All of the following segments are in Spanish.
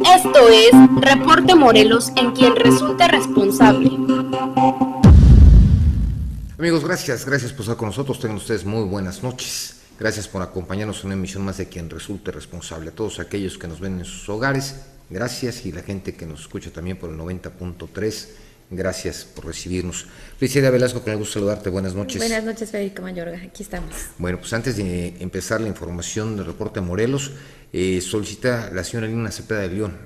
Esto es Reporte Morelos, en quien resulte responsable. Amigos, gracias por estar con nosotros. Tengan ustedes muy buenas noches. Gracias por acompañarnos en una emisión más de Quien Resulte Responsable. A todos aquellos que nos ven en sus hogares, gracias, y la gente que nos escucha también por el 90.3, gracias por recibirnos. Felicidad Velasco, con el gusto de saludarte. Buenas noches. Buenas noches, Federico Mayorga. Aquí estamos. Bueno, pues antes de empezar la información del reporte Morelos, solicita la señora Lina Cepeda de León,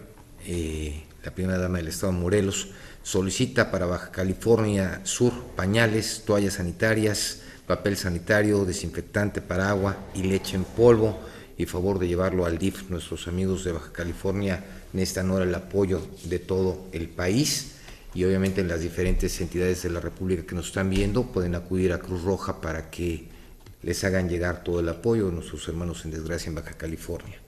la primera dama del estado de Morelos, solicita para Baja California Sur pañales, toallas sanitarias, papel sanitario, desinfectante para agua y leche en polvo, y favor de llevarlo al DIF. Nuestros amigos de Baja California necesitan ahora el apoyo de todo el país, y obviamente las diferentes entidades de la República que nos están viendo pueden acudir a Cruz Roja para que les hagan llegar todo el apoyo a nuestros hermanos en desgracia en Baja California.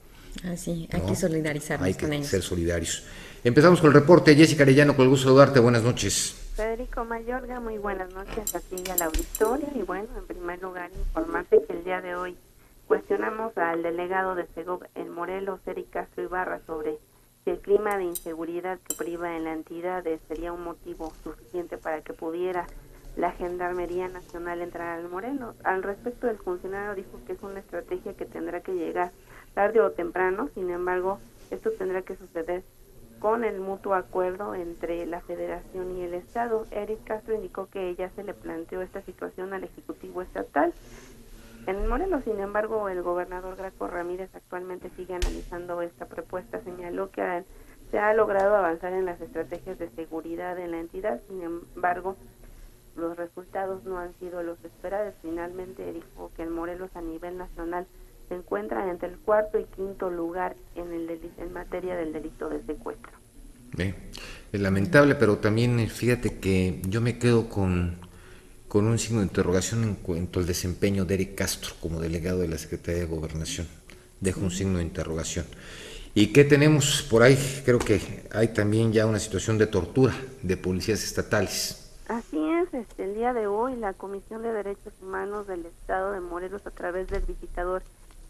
Así, hay que solidarizarnos con ellos. Hay que ser solidarios. Empezamos con el reporte. Jessica Arellano, con el gusto de saludarte. Buenas noches. Federico Mayorga, muy buenas noches a ti y al auditorio. Y bueno, en primer lugar, informarte que el día de hoy cuestionamos al delegado de Segov en Morelos, Eric Castro Ibarra, sobre si el clima de inseguridad que priva en la entidad sería un motivo suficiente para que pudiera la Gendarmería Nacional entrar al Morelos. Al respecto, el funcionario dijo que es una estrategia que tendrá que llegar tarde o temprano. Sin embargo, esto tendrá que suceder con el mutuo acuerdo entre la Federación y el Estado. Eric Castro indicó que ya se le planteó esta situación al Ejecutivo Estatal. En Morelos, sin embargo, el gobernador Graco Ramírez actualmente sigue analizando esta propuesta. Señaló que se ha logrado avanzar en las estrategias de seguridad en la entidad. Sin embargo, los resultados no han sido los esperados. Finalmente dijo que el Morelos a nivel nacional se encuentra entre el cuarto y quinto lugar en materia del delito de secuestro. Es lamentable, pero también fíjate que yo me quedo con un signo de interrogación en cuanto al desempeño de Eric Castro como delegado de la Secretaría de Gobernación. Dejo un signo de interrogación. ¿Y qué tenemos por ahí? Creo que hay también ya una situación de tortura de policías estatales. Así es, el día de hoy la Comisión de Derechos Humanos del Estado de Morelos, a través del visitador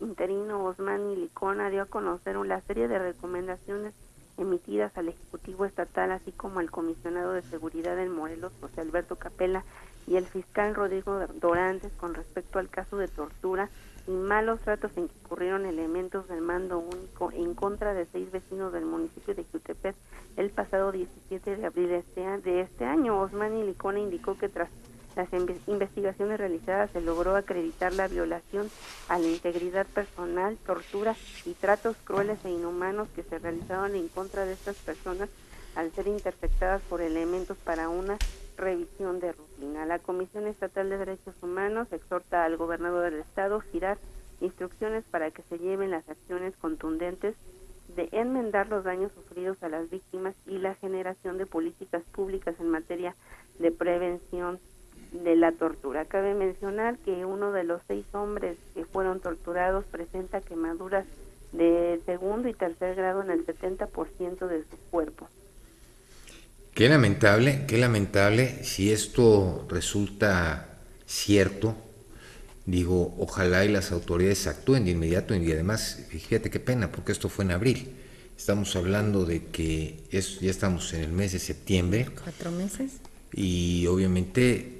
interino Osmani Licona, dio a conocer una serie de recomendaciones emitidas al Ejecutivo Estatal, así como al Comisionado de Seguridad en Morelos, José Alberto Capella, y el fiscal Rodrigo Dorantes, con respecto al caso de tortura y malos tratos en que incurrieron elementos del Mando Único en contra de 6 vecinos del municipio de Jutepec el pasado 17 de abril de este año. Osmani Licona indicó que tras las investigaciones realizadas se logró acreditar la violación a la integridad personal, tortura y tratos crueles e inhumanos que se realizaron en contra de estas personas al ser interceptadas por elementos para una revisión de rutina. La Comisión Estatal de Derechos Humanos exhorta al gobernador del estado a girar instrucciones para que se lleven las acciones contundentes de enmendar los daños sufridos a las víctimas y la generación de políticas públicas en materia de prevención de la tortura. Cabe mencionar que uno de los 6 hombres que fueron torturados presenta quemaduras de segundo y tercer grado en el 70% de su cuerpo. Qué lamentable si esto resulta cierto. Digo, ojalá y las autoridades actúen de inmediato, y además, fíjate qué pena, porque esto fue en abril. Estamos hablando de que ya estamos en el mes de septiembre. 4 meses. Y obviamente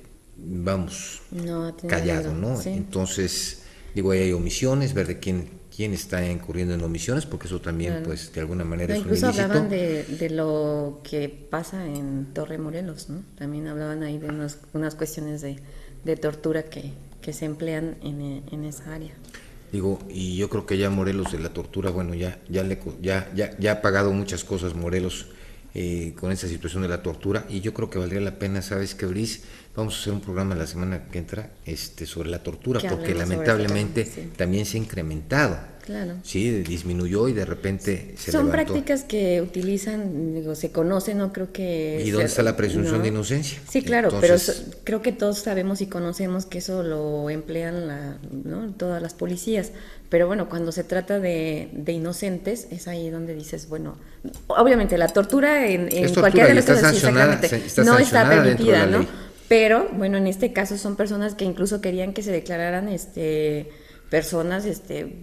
callado, ¿no? Sí. Entonces, digo, ahí hay omisiones, ver de quién está incurriendo en omisiones, porque eso también, pues, de alguna manera es un ilícito. Incluso hablaban de lo que pasa en Torre Morelos, ¿no? También hablaban ahí de unas cuestiones de tortura que se emplean en esa área. Digo, y yo creo que ya Morelos de la tortura, bueno, ya ha pagado muchas cosas Morelos con esta situación de la tortura, y yo creo que valdría la pena, ¿sabes qué, Brice? Vamos a hacer un programa la semana que entra sobre la tortura, porque lamentablemente también se ha incrementado. Claro. Sí, disminuyó y de repente se Son levantó. prácticas que utilizan, se conocen, no creo que... ¿Y dónde está la presunción de inocencia? Sí, claro, Entonces, pero creo que todos sabemos y conocemos que eso lo emplean todas las policías. Pero bueno, cuando se trata de inocentes, es ahí donde dices, bueno, obviamente la tortura en cualquiera de las cosas, exactamente, no está permitida, ¿no? Pero bueno, en este caso son personas que incluso querían que se declararan personas,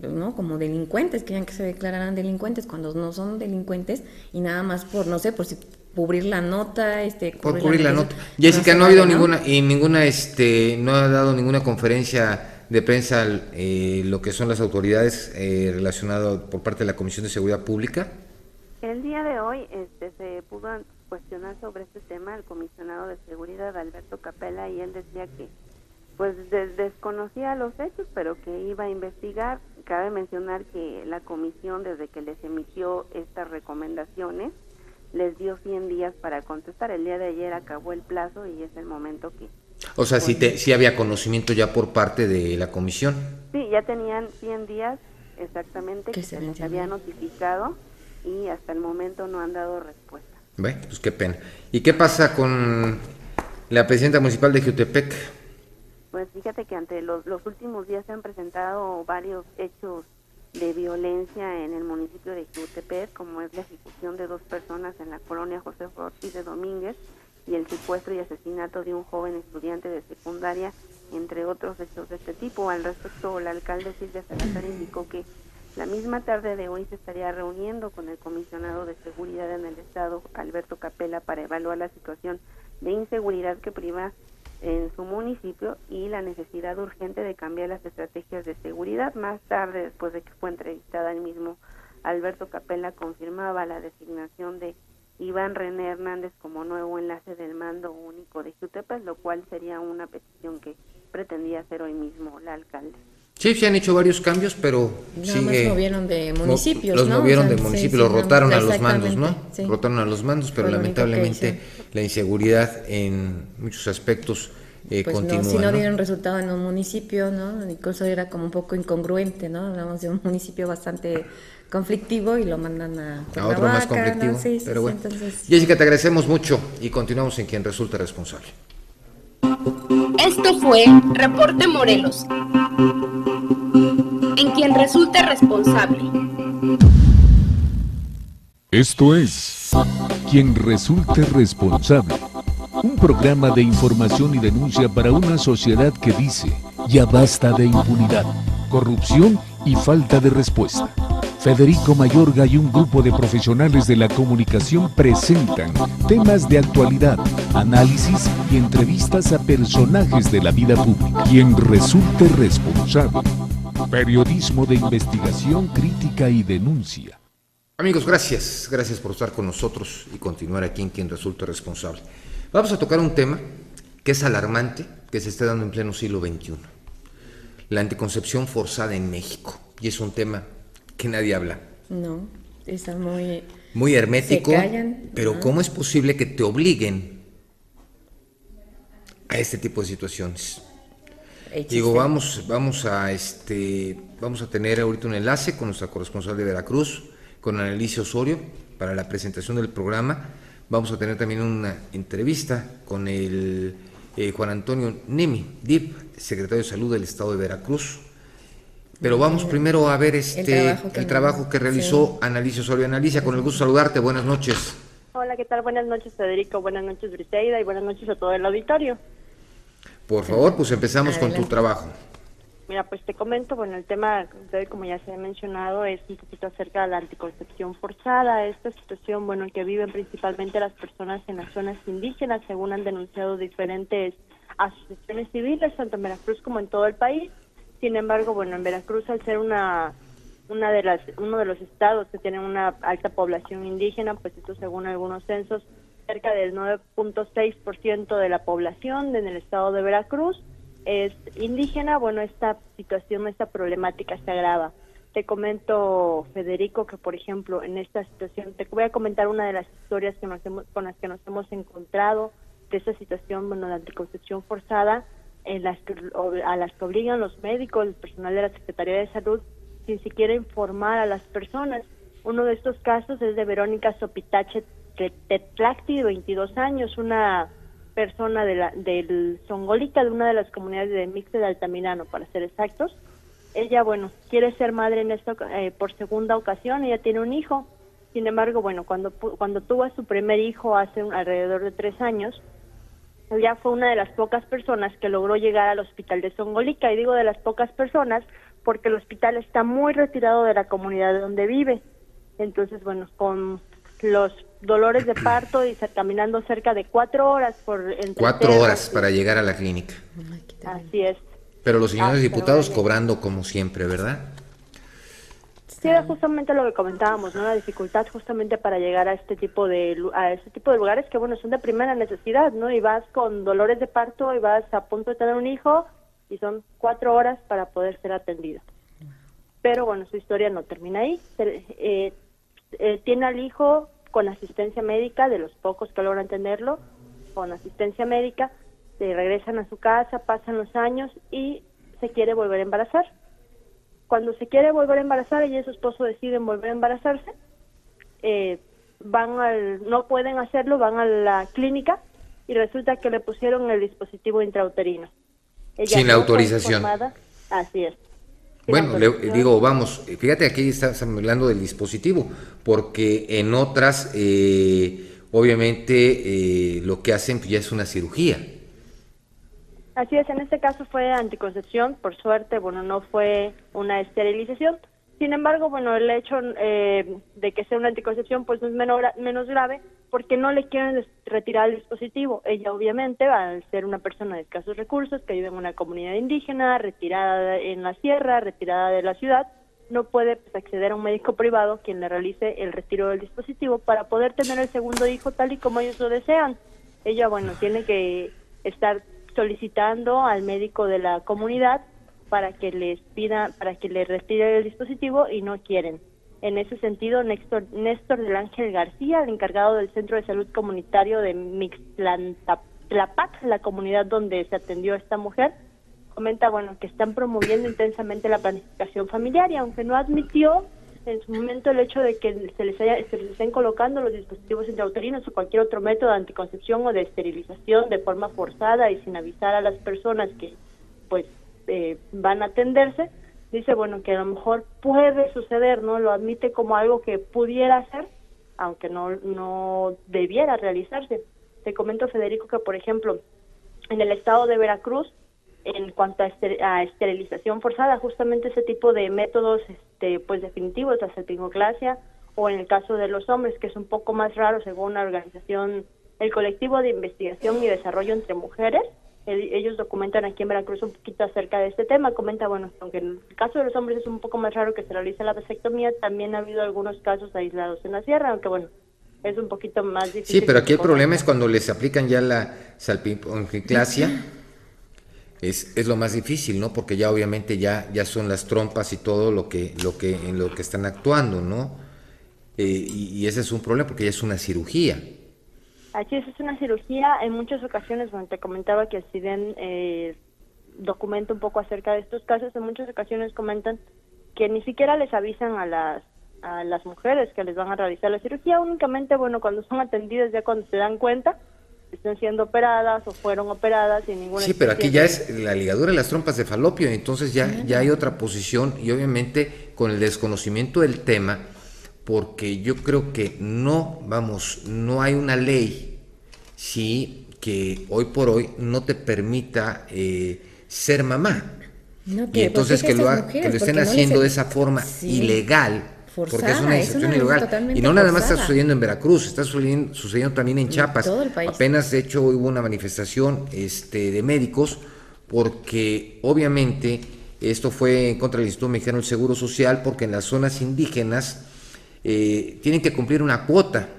¿no? Como delincuentes, querían que se declararan delincuentes cuando no son delincuentes y nada más por, no sé, por si cubrir la nota, por cubrir la nota. Jessica, no ha habido no ha dado ninguna conferencia de prensa lo que son las autoridades relacionado por parte de la Comisión de Seguridad Pública. El día de hoy se pudo cuestionar sobre este tema al comisionado de seguridad Alberto Capella, y él decía que pues desconocía los hechos, pero que iba a investigar. Cabe mencionar que la comisión, desde que les emitió estas recomendaciones, les dio 100 días para contestar. El día de ayer acabó el plazo y es el momento que... O sea, sí había conocimiento ya por parte de la comisión. Sí, ya tenían 100 días exactamente que se les había notificado y hasta el momento no han dado respuesta. Bueno, pues qué pena. ¿Y qué pasa con la presidenta municipal de Jiutepec? Pues fíjate que ante los últimos días se han presentado varios hechos de violencia en el municipio de Jiutepec, como es la ejecución de 2 personas en la colonia José Ortiz de Domínguez y el secuestro y asesinato de un joven estudiante de secundaria, entre otros hechos de este tipo. Al respecto, la alcalde Silvia Salazar indicó que la misma tarde de hoy se estaría reuniendo con el comisionado de seguridad en el estado, Alberto Capella, para evaluar la situación de inseguridad que priva en su municipio y la necesidad urgente de cambiar las estrategias de seguridad. Más tarde, después de que fue entrevistada, el mismo Alberto Capella confirmaba la designación de Iván René Hernández como nuevo enlace del mando único de Jiutepec, lo cual sería una petición que pretendía hacer hoy mismo la alcalde. Sí, se han hecho varios cambios, pero nada más movieron de municipios, los ¿no? movieron de municipios, los rotaron a los mandos, ¿no? Sí. Rotaron a los mandos, pero lamentablemente la inseguridad en muchos aspectos continúa. Si no dieron resultado en un municipio, ¿no? Incluso era como un poco incongruente, ¿no? Hablamos de un municipio bastante conflictivo y lo mandan a otro más conflictivo, ¿no? Sí, pero bueno. Entonces... Jessica, te agradecemos mucho y continuamos en quien resulte responsable. Esto fue Reporte Morelos, en quien resulte responsable. Esto es Quien resulte responsable, un programa de información y denuncia para una sociedad que dice: ya basta de impunidad, corrupción y falta de respuesta. Federico Mayorga y un grupo de profesionales de la comunicación presentan temas de actualidad, análisis y entrevistas a personajes de la vida pública. Quien resulte responsable. Periodismo de investigación, crítica y denuncia. Amigos, gracias por estar con nosotros y continuar aquí en Quien resulte responsable. Vamos a tocar un tema que es alarmante, que se está dando en pleno siglo XXI. La anticoncepción forzada en México. Y es un tema que nadie habla. No, está muy hermético. Se callan, pero ¿no? ¿cómo es posible que te obliguen a este tipo de situaciones? Digo, vamos a tener ahorita un enlace con nuestra corresponsal de Veracruz, con Annelicia Osorio, para la presentación del programa. Vamos a tener también una entrevista con el Juan Antonio Nemi, DIP, secretario de Salud del Estado de Veracruz. Pero vamos primero a ver el trabajo que realizó sí. Annelicia Osorio. Annelicia, con el gusto de saludarte, buenas noches. Hola, ¿qué tal? Buenas noches, Federico, buenas noches, Briseida, y buenas noches a todo el auditorio. Por favor, pues empezamos con tu trabajo. Mira, pues te comento, bueno, el tema, como ya se ha mencionado, es un poquito acerca de la anticoncepción forzada, esta situación, bueno, que viven principalmente las personas en las zonas indígenas, según han denunciado diferentes asociaciones civiles, tanto en Veracruz como en todo el país. Sin embargo, bueno, en Veracruz, al ser uno de los estados que tienen una alta población indígena, pues esto según algunos censos, cerca del 9.6% de la población en el estado de Veracruz es indígena. Bueno, esta situación, esta problemática se agrava. Te comento, Federico, que por ejemplo en esta situación, te voy a comentar una de las historias con las que nos hemos encontrado de esta situación, bueno, la anticoncepción forzada, a las que obligan los médicos, el personal de la Secretaría de Salud, sin siquiera informar a las personas. Uno de estos casos es de Verónica Sopitache Tetlacti, de 22 años, una persona del Zongolica, de una de las comunidades de Mixte de Altamirano, para ser exactos. Ella, bueno, quiere ser madre en esto por segunda ocasión, ella tiene un hijo. Sin embargo, bueno, cuando tuvo a su primer hijo hace alrededor de 3 años, ella fue una de las pocas personas que logró llegar al hospital de Zongolica, y digo de las pocas personas porque el hospital está muy retirado de la comunidad donde vive. Entonces, bueno, con los dolores de parto y caminando cerca de 4 horas por entre 4 cerros, horas para llegar a la clínica. así es. Pero los señores diputados pero cobrando como siempre, ¿verdad? Sí, era justamente lo que comentábamos, ¿no? La dificultad justamente para llegar a este tipo de lugares que, bueno, son de primera necesidad, ¿no? Y vas con dolores de parto y vas a punto de tener un hijo y son 4 horas para poder ser atendido. Pero, bueno, su historia no termina ahí. Tiene al hijo con asistencia médica, de los pocos que logran tenerlo, con asistencia médica, se regresan a su casa, pasan los años y se quiere volver a embarazar. Cuando se quiere volver a embarazar, ella y su esposo deciden volver a embarazarse, no pueden hacerlo, van a la clínica y resulta que le pusieron el dispositivo intrauterino. Ella Sin la no fue autorización. informada. Así es. Bueno, digo, vamos, fíjate, aquí estás hablando del dispositivo, porque en otras, obviamente, lo que hacen pues, ya es una cirugía. Así es, en este caso fue anticoncepción, por suerte, bueno, no fue una esterilización. Sin embargo, bueno, el hecho de que sea una anticoncepción pues no es menos grave porque no le quieren retirar el dispositivo. Ella obviamente, al ser una persona de escasos recursos, que vive en una comunidad indígena, retirada en la sierra, retirada de la ciudad, no puede pues, acceder a un médico privado quien le realice el retiro del dispositivo para poder tener el segundo hijo tal y como ellos lo desean. Ella, bueno, tiene que estar solicitando al médico de la comunidad para que les pida, para que le retire el dispositivo y no quieren. En ese sentido, Néstor del Ángel García, el encargado del Centro de Salud Comunitario de Mixtlapac, la comunidad donde se atendió a esta mujer, comenta, bueno, que están promoviendo intensamente la planificación familiar y aunque no admitió en su momento el hecho de que se les estén colocando los dispositivos intrauterinos o cualquier otro método de anticoncepción o de esterilización de forma forzada y sin avisar a las personas que pues van a atenderse, dice bueno que a lo mejor puede suceder, ¿no? Lo admite como algo que pudiera hacer, aunque no debiera realizarse. Te comento, Federico, que por ejemplo en el estado de Veracruz, en cuanto a esterilización forzada, justamente ese tipo de métodos pues definitivos, la salpingoclasia, o en el caso de los hombres, que es un poco más raro según la organización, el Colectivo de Investigación y Desarrollo entre Mujeres, ellos documentan aquí en Veracruz un poquito acerca de este tema, comenta, bueno, aunque en el caso de los hombres es un poco más raro que se realice la vasectomía, también ha habido algunos casos aislados en la sierra, aunque bueno, es un poquito más difícil. Sí, pero aquí el problema es cuando les aplican ya la salpingoclasia. Es lo más difícil, ¿no? Porque ya obviamente ya son las trompas y todo lo que en lo que están actuando, ¿no? Y ese es un problema porque ya es una cirugía. Así es una cirugía. En muchas ocasiones, bueno, te comentaba que el CIDEN documenta un poco acerca de estos casos. En muchas ocasiones comentan que ni siquiera les avisan a las mujeres que les van a realizar la cirugía. Únicamente, bueno, cuando son atendidas, ya cuando se dan cuenta, están siendo operadas o fueron operadas sin ninguna... Sí, pero aquí ya es la ligadura de las trompas de falopio, entonces ya hay otra posición y obviamente con el desconocimiento del tema, porque yo creo que no hay una ley, sí, que hoy por hoy no te permita ser mamá. No, y entonces que lo estén haciendo de esa forma ilegal, forzada, porque es una institución ilegal. Y no nada más está sucediendo en Veracruz, está sucediendo también en Chiapas. Todo el país. Apenas, de hecho, hubo una manifestación de médicos, porque obviamente esto fue en contra del Instituto Mexicano del Seguro Social, porque en las zonas indígenas tienen que cumplir una cuota,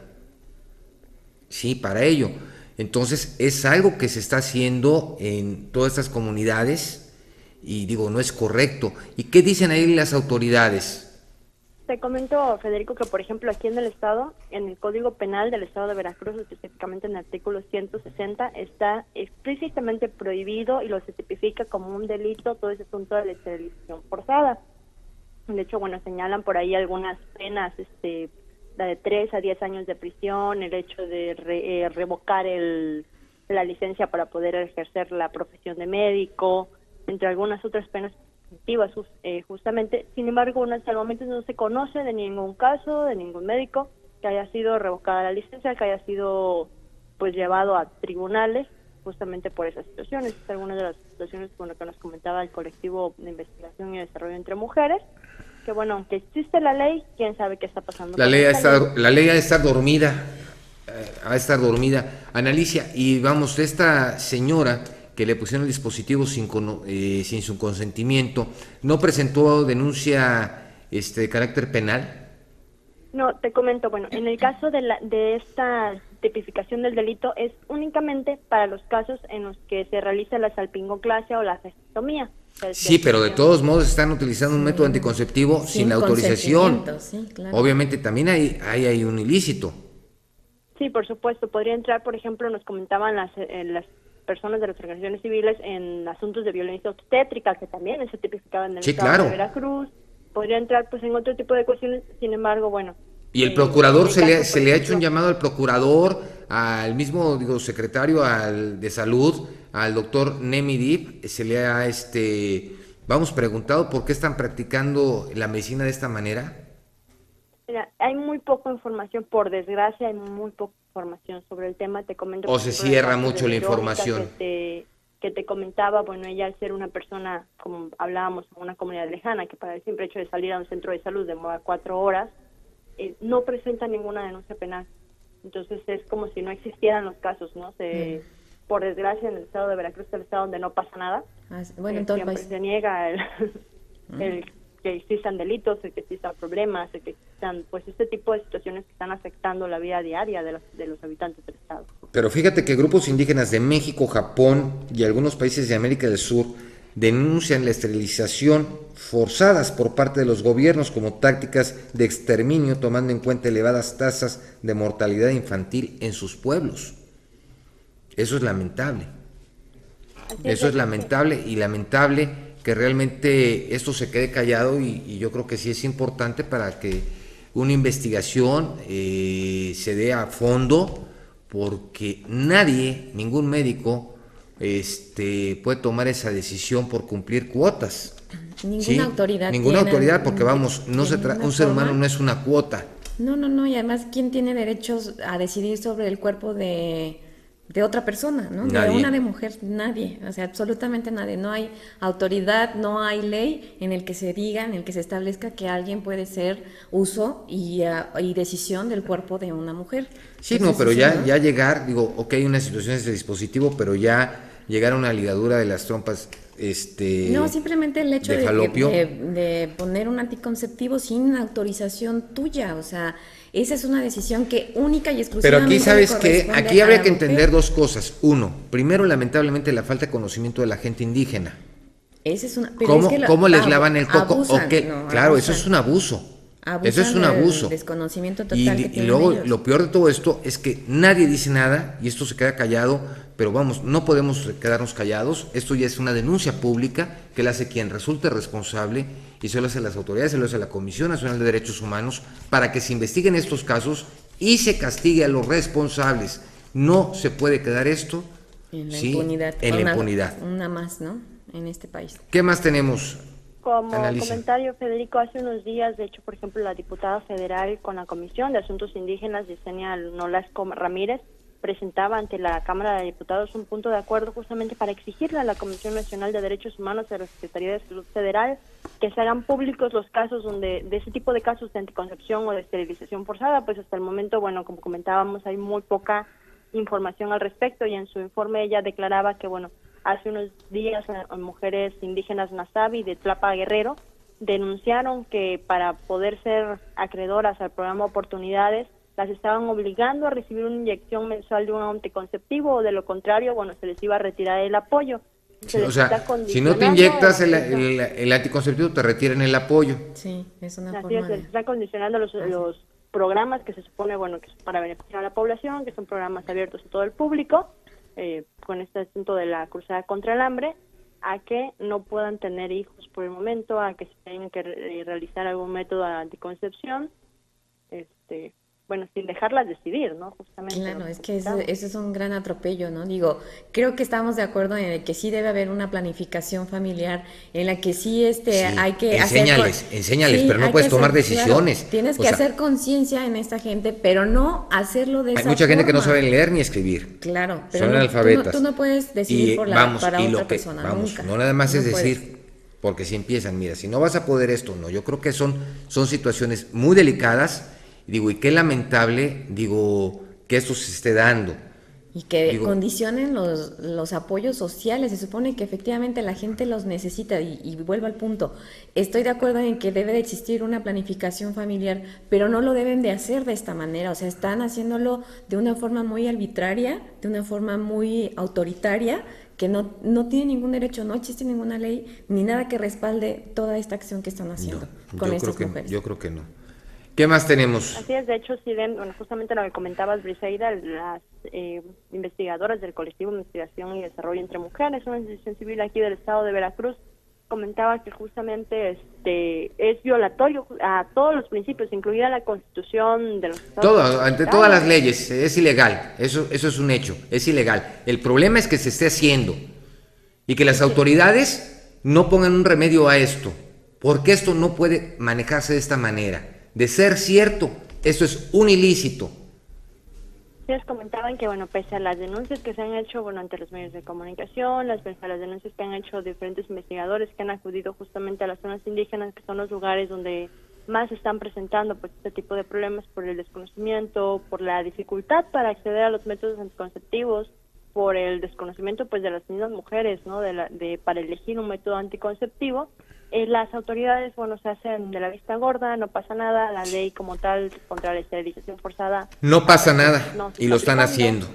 sí, para ello. Entonces es algo que se está haciendo en todas estas comunidades y digo, no es correcto. ¿Y qué dicen ahí las autoridades? Te comento, Federico, que por ejemplo aquí en el estado, en el Código Penal del estado de Veracruz, específicamente en el artículo 160, está explícitamente prohibido y lo se tipifica como un delito todo ese asunto de la esterilización forzada. De hecho, bueno, señalan por ahí algunas penas, la de 3 a 10 años de prisión, el hecho de revocar la licencia para poder ejercer la profesión de médico, entre algunas otras penas justamente. Sin embargo, hasta el momento no se conoce de ningún caso, de ningún médico que haya sido revocada la licencia, que haya sido pues llevado a tribunales justamente por esas situaciones. Es alguna de las situaciones con lo que nos comentaba el colectivo de investigación y desarrollo entre mujeres, que bueno, aunque existe la ley, quién sabe qué está pasando. La ley ha de estar dormida, Analicia, y vamos, esta señora que le pusieron el dispositivo sin su consentimiento, ¿no presentó denuncia de carácter penal? No, te comento, bueno, en el caso de esta tipificación del delito es únicamente para los casos en los que se realiza la salpingoclasia o la vasectomía. Sí, pero de todos modos están utilizando un método anticonceptivo sin autorización. Sí, claro. Obviamente también hay un ilícito. Sí, por supuesto. Podría entrar, por ejemplo, nos comentaban las personas de las organizaciones civiles en asuntos de violencia obstétrica, que también se tipificaba en el estado de Veracruz. Podría entrar pues en otro tipo de cuestiones, sin embargo, bueno. Y el procurador, se le ha hecho un llamado al procurador, al mismo secretario de salud, al doctor Nemidip, se le ha preguntado por qué están practicando la medicina de esta manera. Mira, hay muy poca información, por desgracia, hay muy poca información sobre el tema, te comento. O se cierra mucho la información. Que te comentaba, bueno, ella al ser una persona, como hablábamos, en una comunidad lejana, que para el simple hecho de salir a un centro de salud demora 4 horas, no presenta ninguna denuncia penal. Entonces es como si no existieran los casos, ¿no? Por desgracia, en el estado de Veracruz es el estado donde no pasa nada. Bueno, en todo el país se niega el que existan delitos, el que existan problemas, el que existan, pues, este tipo de situaciones que están afectando la vida diaria de los habitantes del estado. Pero fíjate que grupos indígenas de México, Japón y algunos países de América del Sur denuncian la esterilización forzadas por parte de los gobiernos como tácticas de exterminio, tomando en cuenta elevadas tasas de mortalidad infantil en sus pueblos. Eso es lamentable. Eso es lamentable y lamentable que realmente esto se quede callado y yo creo que sí es importante para que una investigación se dé a fondo, porque ningún médico puede tomar esa decisión por cumplir cuotas. Ninguna autoridad, porque vamos, un ser humano no es una cuota. No, y además, ¿quién tiene derechos a decidir sobre el cuerpo de otra persona, ¿no? Nadie. De una de mujer, nadie, o sea, absolutamente nadie. No hay autoridad, no hay ley en el que se diga, en el que se establezca que alguien puede ser uso y decisión del cuerpo de una mujer. Sí, entonces, pero ya llegar, una situación es de dispositivo, pero ya llegar a una ligadura de las trompas, no, simplemente el hecho de poner un anticonceptivo sin autorización tuya, o sea, esa es una decisión que única y exclusivamente. Pero aquí, ¿sabes qué? Aquí habría que entender dos cosas. Uno, primero, lamentablemente, la falta de conocimiento de la gente indígena. Esa es una. ¿Cómo les lavan el coco? Claro, abusan. Eso es un abuso. Eso es un abuso. Desconocimiento total y luego ellos. Lo peor de todo esto es que nadie dice nada y esto se queda callado, pero vamos, no podemos quedarnos callados. Esto ya es una denuncia pública que la hace quien resulte responsable, y se lo hace las autoridades, se lo hace la Comisión Nacional de Derechos Humanos, para que se investiguen estos casos y se castigue a los responsables. No se puede quedar esto en la impunidad. Una más, ¿no? En este país. ¿Qué más tenemos? Como comentario, Federico, hace unos días, de hecho, por ejemplo, la diputada federal con la Comisión de Asuntos Indígenas, Yesenia Nolasco Ramírez, presentaba ante la Cámara de Diputados un punto de acuerdo justamente para exigirle a la Comisión Nacional de Derechos Humanos y a la Secretaría de Salud Federal que se hagan públicos los casos de ese tipo de casos de anticoncepción o de esterilización forzada. Pues hasta el momento, bueno, como comentábamos, hay muy poca información al respecto, y en su informe ella declaraba que, bueno, hace unos días mujeres indígenas Nasabi de Tlapa Guerrero denunciaron que para poder ser acreedoras al programa Oportunidades las estaban obligando a recibir una inyección mensual de un anticonceptivo, o de lo contrario, bueno, se les iba a retirar el apoyo. O sea, si no te inyectas el anticonceptivo, te retiran el apoyo. Sí, es una forma. Se les está condicionando los programas que se supone, bueno, que son para beneficiar a la población, que son programas abiertos a todo el público, con este asunto de la cruzada contra el hambre, a que no puedan tener hijos por el momento, a que se tengan que realizar algún método de anticoncepción, bueno, sin dejarlas decidir, ¿no? Justamente. Claro, es que eso es un gran atropello, ¿no? Digo, creo que estamos de acuerdo en el que sí debe haber una planificación familiar, en la que sí, hay que enséñales, pero no puedes tomar decisiones. Claro, tienes que hacer conciencia en esta gente, pero no hacerlo de esa forma. Hay mucha gente que no sabe leer ni escribir. Claro, pero son analfabetas. Tú no puedes decidir para otra persona, nunca. No nada más es decir, porque si empiezan, mira, si no vas a poder esto, no, yo creo que son situaciones muy delicadas, y qué lamentable, que esto se esté dando. Y que condicionen los apoyos sociales. Se supone que efectivamente la gente los necesita, y vuelvo al punto. Estoy de acuerdo en que debe de existir una planificación familiar, pero no lo deben de hacer de esta manera. O sea, están haciéndolo de una forma muy arbitraria, de una forma muy autoritaria, que no tiene ningún derecho, no existe ninguna ley, ni nada que respalde toda esta acción que están haciendo con estas mujeres. Yo creo que no. ¿Qué más tenemos? Así es, de hecho, justamente lo que comentabas, Briseida, las investigadoras del colectivo Investigación y Desarrollo entre Mujeres, una asociación civil aquí del estado de Veracruz, comentaba que justamente es violatorio a todos los principios, incluida la Constitución de los Estados Unidos. Ante todas las leyes, es ilegal, eso es un hecho, es ilegal. El problema es que se esté haciendo y que las autoridades no pongan un remedio a esto, porque esto no puede manejarse de esta manera. De ser cierto, esto es un ilícito. Ustedes comentaban que, pese a las denuncias que se han hecho, ante los medios de comunicación, pese a las denuncias que han hecho diferentes investigadores que han acudido justamente a las zonas indígenas, que son los lugares donde más se están presentando este tipo de problemas por el desconocimiento, por la dificultad para acceder a los métodos anticonceptivos, por el desconocimiento de las mismas mujeres, ¿no? Para elegir un método anticonceptivo. Las autoridades, se hacen de la vista gorda, no pasa nada, la ley como tal contra la esterilización forzada. No pasa nada, y lo están haciendo.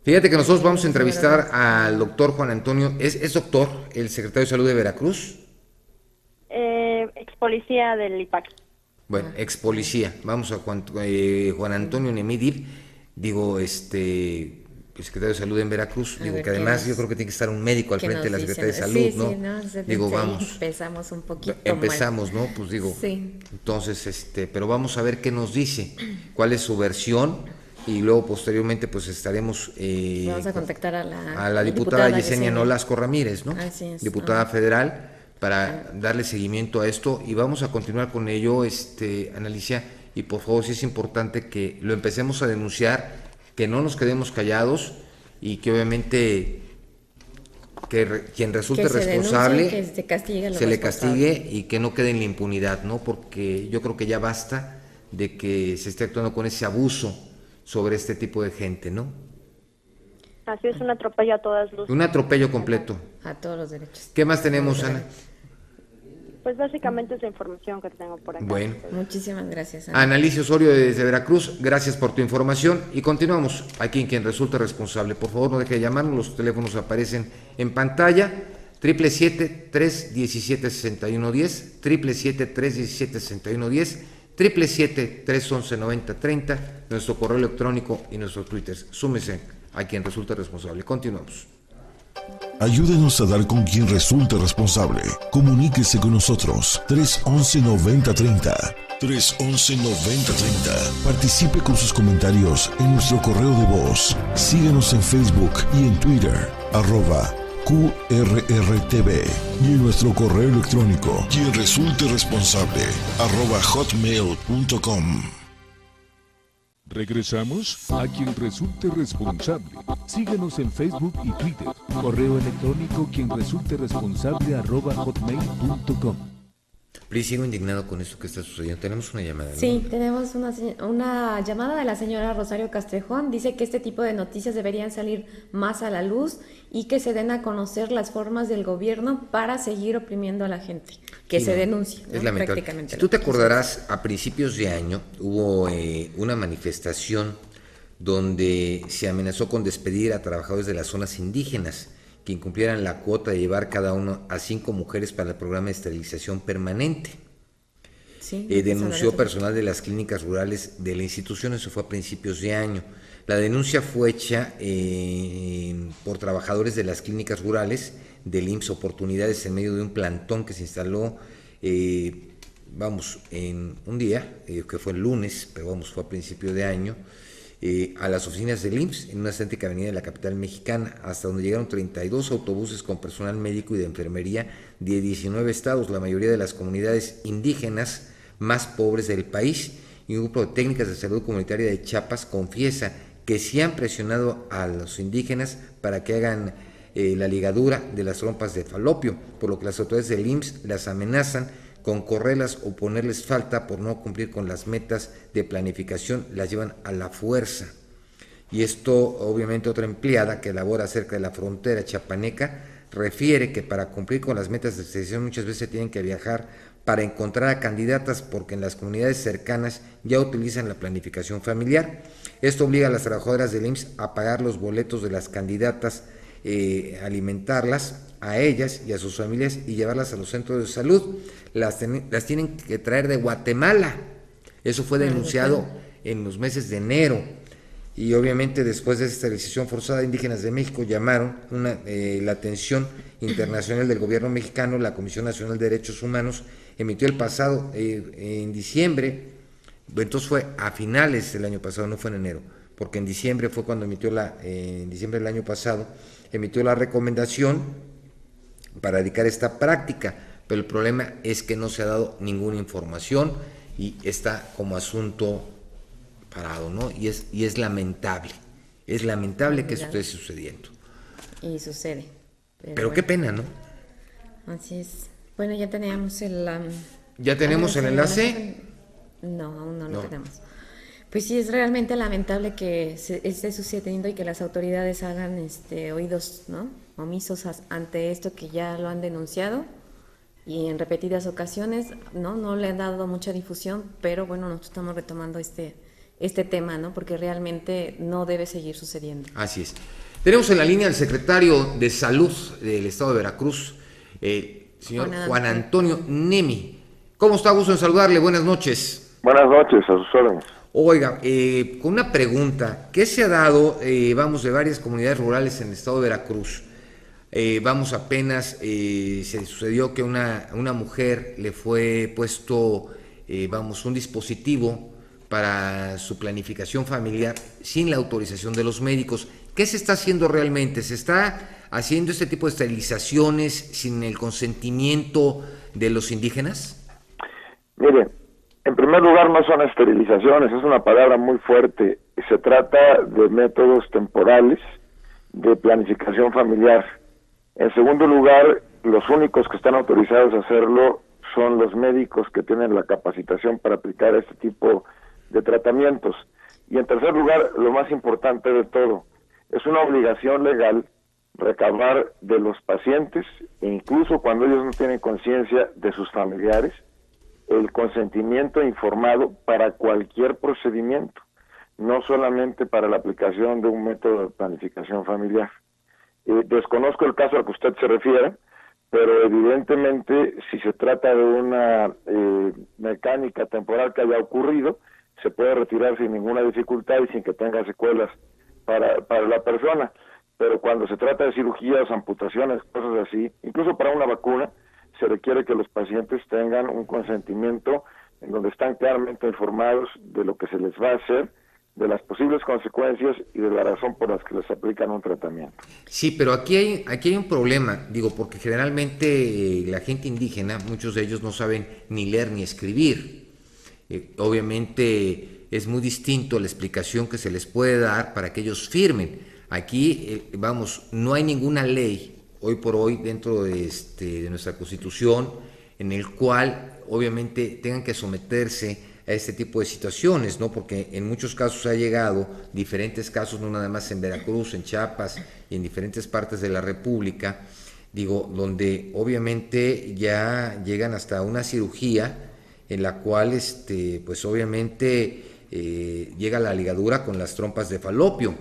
Fíjate que nosotros vamos a entrevistar al doctor Juan Antonio, ¿es doctor, el secretario de Salud de Veracruz? Ex policía del IPAC. Bueno, ex policía. Vamos a Juan Antonio Nemidil, el secretario de Salud en Veracruz, que además yo creo que tiene que estar un médico al frente de la Secretaría de Salud, ¿no? Vamos. Empezamos un poquito Empezamos, ¿no? Sí. Entonces, pero vamos a ver qué nos dice, cuál es su versión, y luego posteriormente estaremos vamos a contactar a la diputada Yesenia Nolasco Ramírez, ¿no? Así es, diputada federal, para darle seguimiento a esto, y vamos a continuar con ello, Analicia, y por favor, sí es importante que lo empecemos a denunciar, que no nos quedemos callados, y que obviamente quien resulte responsable se le castigue, y que no quede en la impunidad, ¿no? Porque yo creo que ya basta de que se esté actuando con ese abuso sobre este tipo de gente, ¿no? Así es, un atropello a todas luces. Un atropello completo. A todos los derechos. ¿Qué más tenemos, Ana? Pues básicamente es la información que tengo por acá. Bueno. Muchísimas gracias, Ana. Alicia Osorio desde Veracruz, gracias por tu información, y continuamos aquí en Quien Resulte Responsable. Por favor, no deje de llamarnos, los teléfonos aparecen en pantalla, 777-317-6110, 777-317-6110, 777-311-9030, nuestro correo electrónico y nuestro Twitter. Súmese a Quien Resulte Responsable. Continuamos. Ayúdenos a dar con quien resulte responsable. Comuníquese con nosotros. 311-9030. 311-9030. Participe con sus comentarios en nuestro correo de voz. Síguenos en Facebook y en Twitter. @QRRTV. Y en nuestro correo electrónico. Quien resulte responsable. @hotmail.com. Regresamos a Quien Resulte Responsable. Síguenos en Facebook y Twitter. Correo electrónico @hotmail.com. Sigo indignado con esto que está sucediendo. Tenemos una llamada, ¿no? Sí, tenemos una llamada de la señora Rosario Castrejón. Dice que este tipo de noticias deberían salir más a la luz y que se den a conocer las formas del gobierno para seguir oprimiendo a la gente. Que se denuncie, ¿no? Es lamentable. Si tú te acordarás, a principios de año hubo una manifestación donde se amenazó con despedir a trabajadores de las zonas indígenas que incumplieran la cuota de llevar cada uno a 5 mujeres para el programa de esterilización permanente. Sí, denunció personal de las clínicas rurales de la institución, eso fue a principios de año. La denuncia fue hecha por trabajadores de las clínicas rurales del IMSS Oportunidades en medio de un plantón que se instaló en un día, que fue el lunes, pero fue a principio de año, a las oficinas del IMSS en una céntrica avenida de la capital mexicana, hasta donde llegaron 32 autobuses con personal médico y de enfermería de 19 estados, la mayoría de las comunidades indígenas más pobres del país, y un grupo de técnicas de salud comunitaria de Chiapas confiesa que sí han presionado a los indígenas para que hagan la ligadura de las trompas de falopio, por lo que las autoridades del IMSS las amenazan con correrlas o ponerles falta por no cumplir con las metas de planificación, las llevan a la fuerza. Y esto, obviamente, otra empleada que labora cerca de la frontera chiapaneca refiere que para cumplir con las metas de selección muchas veces tienen que viajar para encontrar a candidatas, porque en las comunidades cercanas ya utilizan la planificación familiar. Esto obliga a las trabajadoras del IMSS a pagar los boletos de las candidatas, alimentarlas a ellas y a sus familias y llevarlas a los centros de salud. Las tienen que traer de Guatemala. Eso fue denunciado en los meses de enero. Y obviamente después de esta esterilización forzada, indígenas de México llamaron la atención internacional del gobierno mexicano. La Comisión Nacional de Derechos Humanos emitió el pasado en diciembre, entonces fue a finales del año pasado, no fue en enero, porque en diciembre fue cuando en diciembre del año pasado emitió la recomendación para erradicar esta práctica, pero el problema es que no se ha dado ninguna información y está como asunto parado, ¿no? Y es lamentable que eso esté sucediendo. Y sucede. Pero bueno, qué pena, ¿no? Así es. Bueno, ya teníamos el... ¿Ya tenemos el enlace? No, aún no lo tenemos. Pues sí, es realmente lamentable que esté sucediendo y que las autoridades hagan oídos, ¿no?, omisos ante esto, que ya lo han denunciado y en repetidas ocasiones, no le han dado mucha difusión, pero bueno, nosotros estamos retomando este tema, ¿no?, porque realmente no debe seguir sucediendo. Así es. Tenemos en la línea al secretario de Salud del Estado de Veracruz, señor Juan Antonio Nemi. ¿Cómo está? Gusto en saludarle. Buenas noches. Buenas noches, a sus órdenes. Oiga, con una pregunta, ¿qué se ha dado, de varias comunidades rurales en el estado de Veracruz? Apenas se sucedió que una mujer le fue puesto, un dispositivo para su planificación familiar sin la autorización de los médicos. ¿Qué se está haciendo realmente? ¿Se está haciendo este tipo de esterilizaciones sin el consentimiento de los indígenas? Mire, en primer lugar, no son esterilizaciones, es una palabra muy fuerte. Se trata de métodos temporales de planificación familiar. En segundo lugar, los únicos que están autorizados a hacerlo son los médicos que tienen la capacitación para aplicar este tipo de tratamientos. Y en tercer lugar, lo más importante de todo, es una obligación legal recabar de los pacientes, e incluso cuando ellos no tienen conciencia, de sus familiares, el consentimiento informado para cualquier procedimiento, no solamente para la aplicación de un método de planificación familiar. Desconozco el caso al que usted se refiere, pero evidentemente si se trata de una mecánica temporal que haya ocurrido, se puede retirar sin ninguna dificultad y sin que tenga secuelas para la persona. Pero cuando se trata de cirugías, amputaciones, cosas así, incluso para una vacuna, se requiere que los pacientes tengan un consentimiento en donde están claramente informados de lo que se les va a hacer, de las posibles consecuencias y de la razón por las que les aplican un tratamiento. Sí, pero aquí hay un problema, porque generalmente la gente indígena, muchos de ellos no saben ni leer ni escribir. Obviamente es muy distinto la explicación que se les puede dar para que ellos firmen. Aquí, no hay ninguna ley hoy por hoy dentro de nuestra Constitución en el cual obviamente tengan que someterse a este tipo de situaciones, ¿no? Porque en muchos casos ha llegado, diferentes casos, no nada más en Veracruz, en Chiapas y en diferentes partes de la República, donde obviamente ya llegan hasta una cirugía en la cual, pues obviamente llega la ligadura con las trompas de falopio.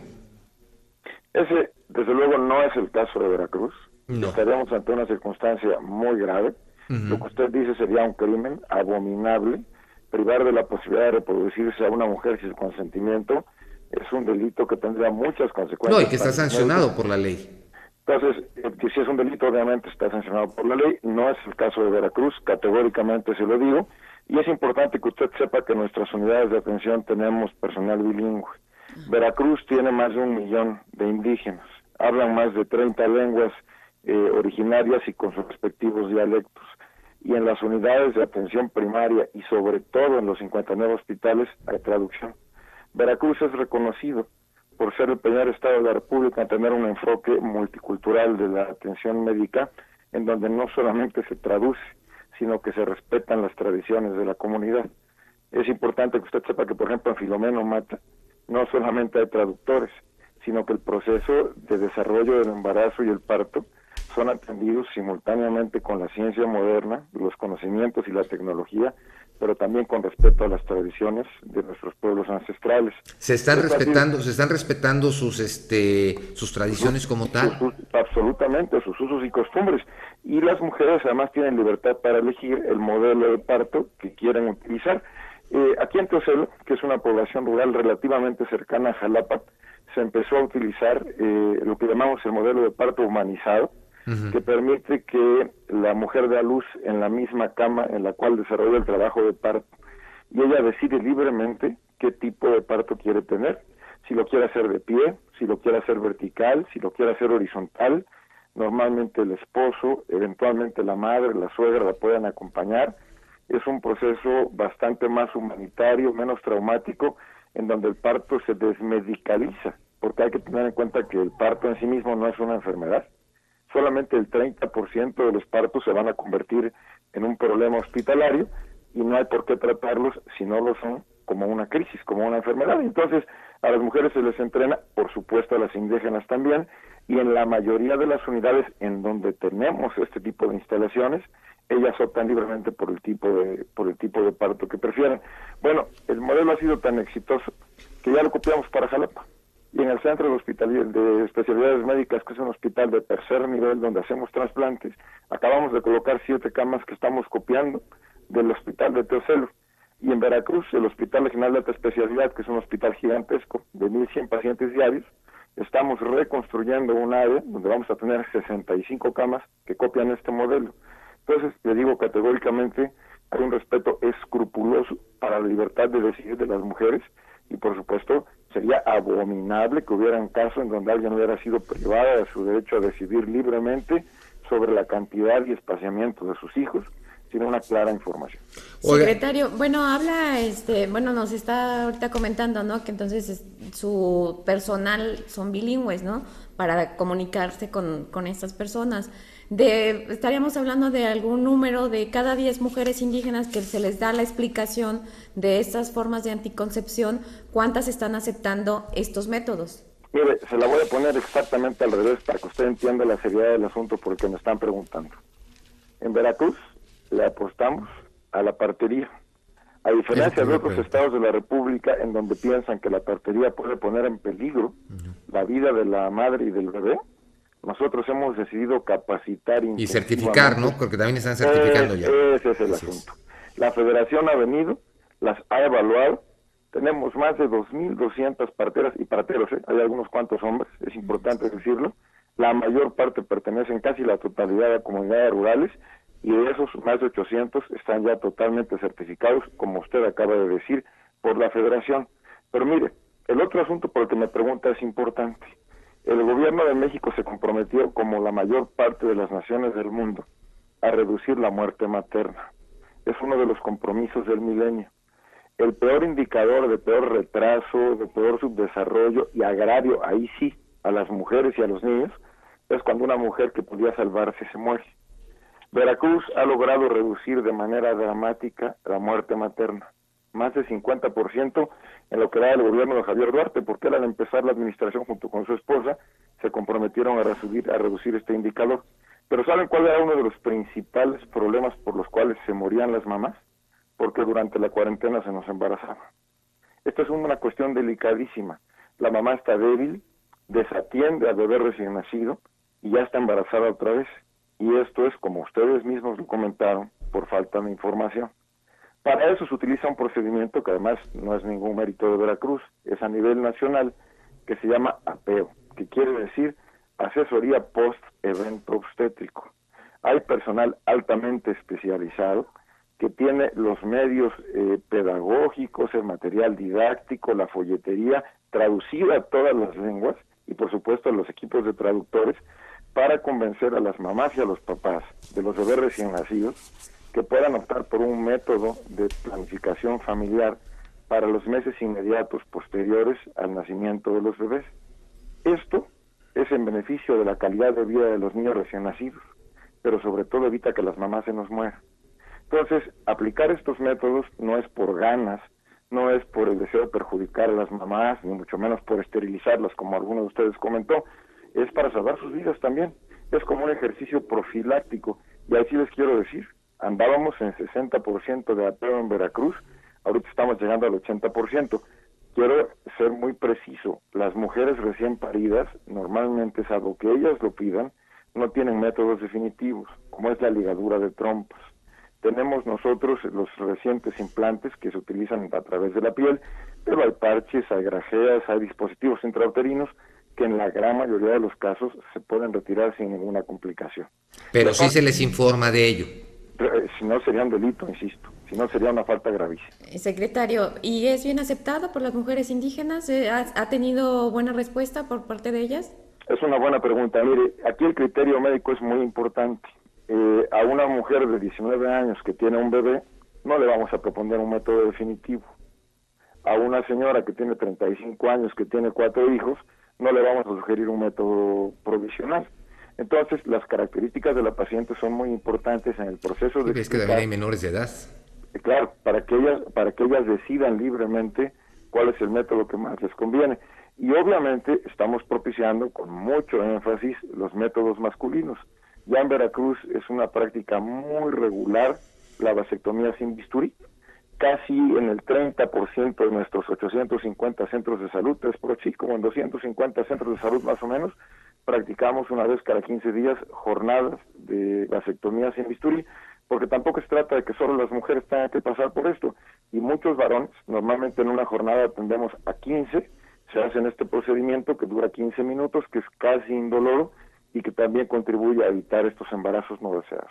Ese, desde luego, no es el caso de Veracruz. No. Estaríamos ante una circunstancia muy grave. Lo que usted dice sería un crimen abominable. Privar de la posibilidad de reproducirse a una mujer sin su consentimiento es un delito que tendría muchas consecuencias. No, y que está sancionado por la ley. Entonces, que si es un delito, obviamente está sancionado por la ley. No es el caso de Veracruz, categóricamente se lo digo. Y es importante que usted sepa que en nuestras unidades de atención tenemos personal bilingüe. Veracruz tiene más de 1 millón de indígenas, hablan más de 30 lenguas originarias y con sus respectivos dialectos. Y en las unidades de atención primaria y sobre todo en los 59 hospitales hay traducción. Veracruz es reconocido por ser el primer estado de la República en tener un enfoque multicultural de la atención médica, en donde no solamente se traduce, sino que se respetan las tradiciones de la comunidad. Es importante que usted sepa que, por ejemplo, en Filomeno Mata no solamente hay traductores, sino que el proceso de desarrollo del embarazo y el parto son atendidos simultáneamente con la ciencia moderna, los conocimientos y la tecnología, pero también con respeto a las tradiciones de nuestros pueblos ancestrales. ¿Se están respetando sus tradiciones como tal? Absolutamente, sus usos y costumbres. Y las mujeres además tienen libertad para elegir el modelo de parto que quieren utilizar. Aquí en Teocelo, que es una población rural relativamente cercana a Jalapa, se empezó a utilizar lo que llamamos el modelo de parto humanizado, que permite que la mujer dé a luz en la misma cama en la cual desarrolla el trabajo de parto, y ella decide libremente qué tipo de parto quiere tener, si lo quiere hacer de pie, si lo quiere hacer vertical, si lo quiere hacer horizontal. Normalmente el esposo, eventualmente la madre, la suegra la pueden acompañar. Es un proceso bastante más humanitario, menos traumático, en donde el parto se desmedicaliza, porque hay que tener en cuenta que el parto en sí mismo no es una enfermedad. Solamente el 30% de los partos se van a convertir en un problema hospitalario y no hay por qué tratarlos si no lo son como una crisis, como una enfermedad. Entonces, a las mujeres se les entrena, por supuesto a las indígenas también, y en la mayoría de las unidades en donde tenemos este tipo de instalaciones, ellas optan libremente por el tipo de parto que prefieran. Bueno, el modelo ha sido tan exitoso que ya lo copiamos para Jalapa. Y en el Centro de Especialidades Médicas, que es un hospital de tercer nivel donde hacemos trasplantes, acabamos de colocar 7 camas que estamos copiando del hospital de Teocelo. Y en Veracruz, el Hospital Regional de Alta Especialidad, que es un hospital gigantesco de 1,100 pacientes diarios, estamos reconstruyendo un área donde vamos a tener 65 camas que copian este modelo. Entonces, le digo categóricamente, hay un respeto escrupuloso para la libertad de decidir de las mujeres, y por supuesto sería abominable que hubiera un caso en donde alguien hubiera sido privada de su derecho a decidir libremente sobre la cantidad y espaciamiento de sus hijos sin una clara información. Secretario, bueno, nos está ahorita comentando, ¿no?, que entonces su personal son bilingües, ¿no?, para comunicarse con estas personas. Estaríamos hablando de algún número de cada 10 mujeres indígenas que se les da la explicación de estas formas de anticoncepción, ¿cuántas están aceptando estos métodos? Mire, se la voy a poner exactamente al revés para que usted entienda la seriedad del asunto, porque me están preguntando. En Veracruz le apostamos a la partería. A diferencia de otros estados de la República en donde piensan que la partería puede poner en peligro la vida de la madre y del bebé, nosotros hemos decidido capacitar y certificar, ¿no? Porque también están certificando ya. Ese es el asunto. La federación ha venido, las ha evaluado, tenemos más de 2,200 parteras y parteros, hay algunos cuantos hombres, es importante decirlo, la mayor parte pertenecen casi la totalidad a comunidades rurales, y de esos más de 800 están ya totalmente certificados, como usted acaba de decir, por la federación. Pero mire, el otro asunto por el que me pregunta es importante. El gobierno de México se comprometió, como la mayor parte de las naciones del mundo, a reducir la muerte materna. Es uno de los compromisos del milenio. El peor indicador de peor retraso, de peor subdesarrollo y agravio, ahí sí, a las mujeres y a los niños, es cuando una mujer que podía salvarse se muere. Veracruz ha logrado reducir de manera dramática la muerte materna, más de 50% en lo que era el gobierno de Javier Duarte, porque él, al empezar la administración junto con su esposa, se comprometieron a reducir este indicador. Pero ¿saben cuál era uno de los principales problemas por los cuales se morían las mamás? Porque durante la cuarentena se nos embarazaban. Esta es una cuestión delicadísima. La mamá está débil, desatiende al bebé recién nacido y ya está embarazada otra vez. Y esto es, como ustedes mismos lo comentaron, por falta de información. Para eso se utiliza un procedimiento que además no es ningún mérito de Veracruz, es a nivel nacional, que se llama APEO, que quiere decir asesoría post-evento obstétrico. Hay personal altamente especializado que tiene los medios pedagógicos, el material didáctico, la folletería, traducida a todas las lenguas, y por supuesto a los equipos de traductores, para convencer a las mamás y a los papás de los bebés recién nacidos que puedan optar por un método de planificación familiar para los meses inmediatos posteriores al nacimiento de los bebés. Esto es en beneficio de la calidad de vida de los niños recién nacidos, pero sobre todo evita que las mamás se nos mueran. Entonces, aplicar estos métodos no es por ganas, no es por el deseo de perjudicar a las mamás, ni mucho menos por esterilizarlas, como alguno de ustedes comentó, es para salvar sus vidas también. Es como un ejercicio profiláctico, y así les quiero decir, andábamos en 60% de apego en Veracruz, ahorita estamos llegando al 80%. Quiero ser muy preciso, las mujeres recién paridas, normalmente, salvo que ellas lo pidan, no tienen métodos definitivos, como es la ligadura de trompas. Tenemos nosotros los recientes implantes que se utilizan a través de la piel, pero hay parches, hay grajeas, hay dispositivos intrauterinos que en la gran mayoría de los casos se pueden retirar sin ninguna complicación. Pero sí se les informa de ello. Si no, sería un delito, insisto. Si no, sería una falta gravísima. Secretario, ¿y es bien aceptado por las mujeres indígenas? ¿Ha tenido buena respuesta por parte de ellas? Es una buena pregunta. Mire, aquí el criterio médico es muy importante. A una mujer de 19 años que tiene un bebé, no le vamos a proponer un método definitivo. A una señora que tiene 35 años, que tiene 4 hijos, no le vamos a sugerir un método provisional. Entonces, las características de la paciente son muy importantes en el proceso de... Es que también hay menores de edad. Claro, para que ellas decidan libremente cuál es el método que más les conviene. Y obviamente estamos propiciando con mucho énfasis los métodos masculinos. Ya en Veracruz es una práctica muy regular la vasectomía sin bisturí. Casi en el 30% de nuestros 850 centros de salud, como en 250 centros de salud más o menos, practicamos una vez cada 15 días jornadas de vasectomía sin bisturí, porque tampoco se trata de que solo las mujeres tengan que pasar por esto. Y muchos varones, normalmente en una jornada atendemos a 15, se hacen este procedimiento que dura 15 minutos, que es casi indoloro y que también contribuye a evitar estos embarazos no deseados.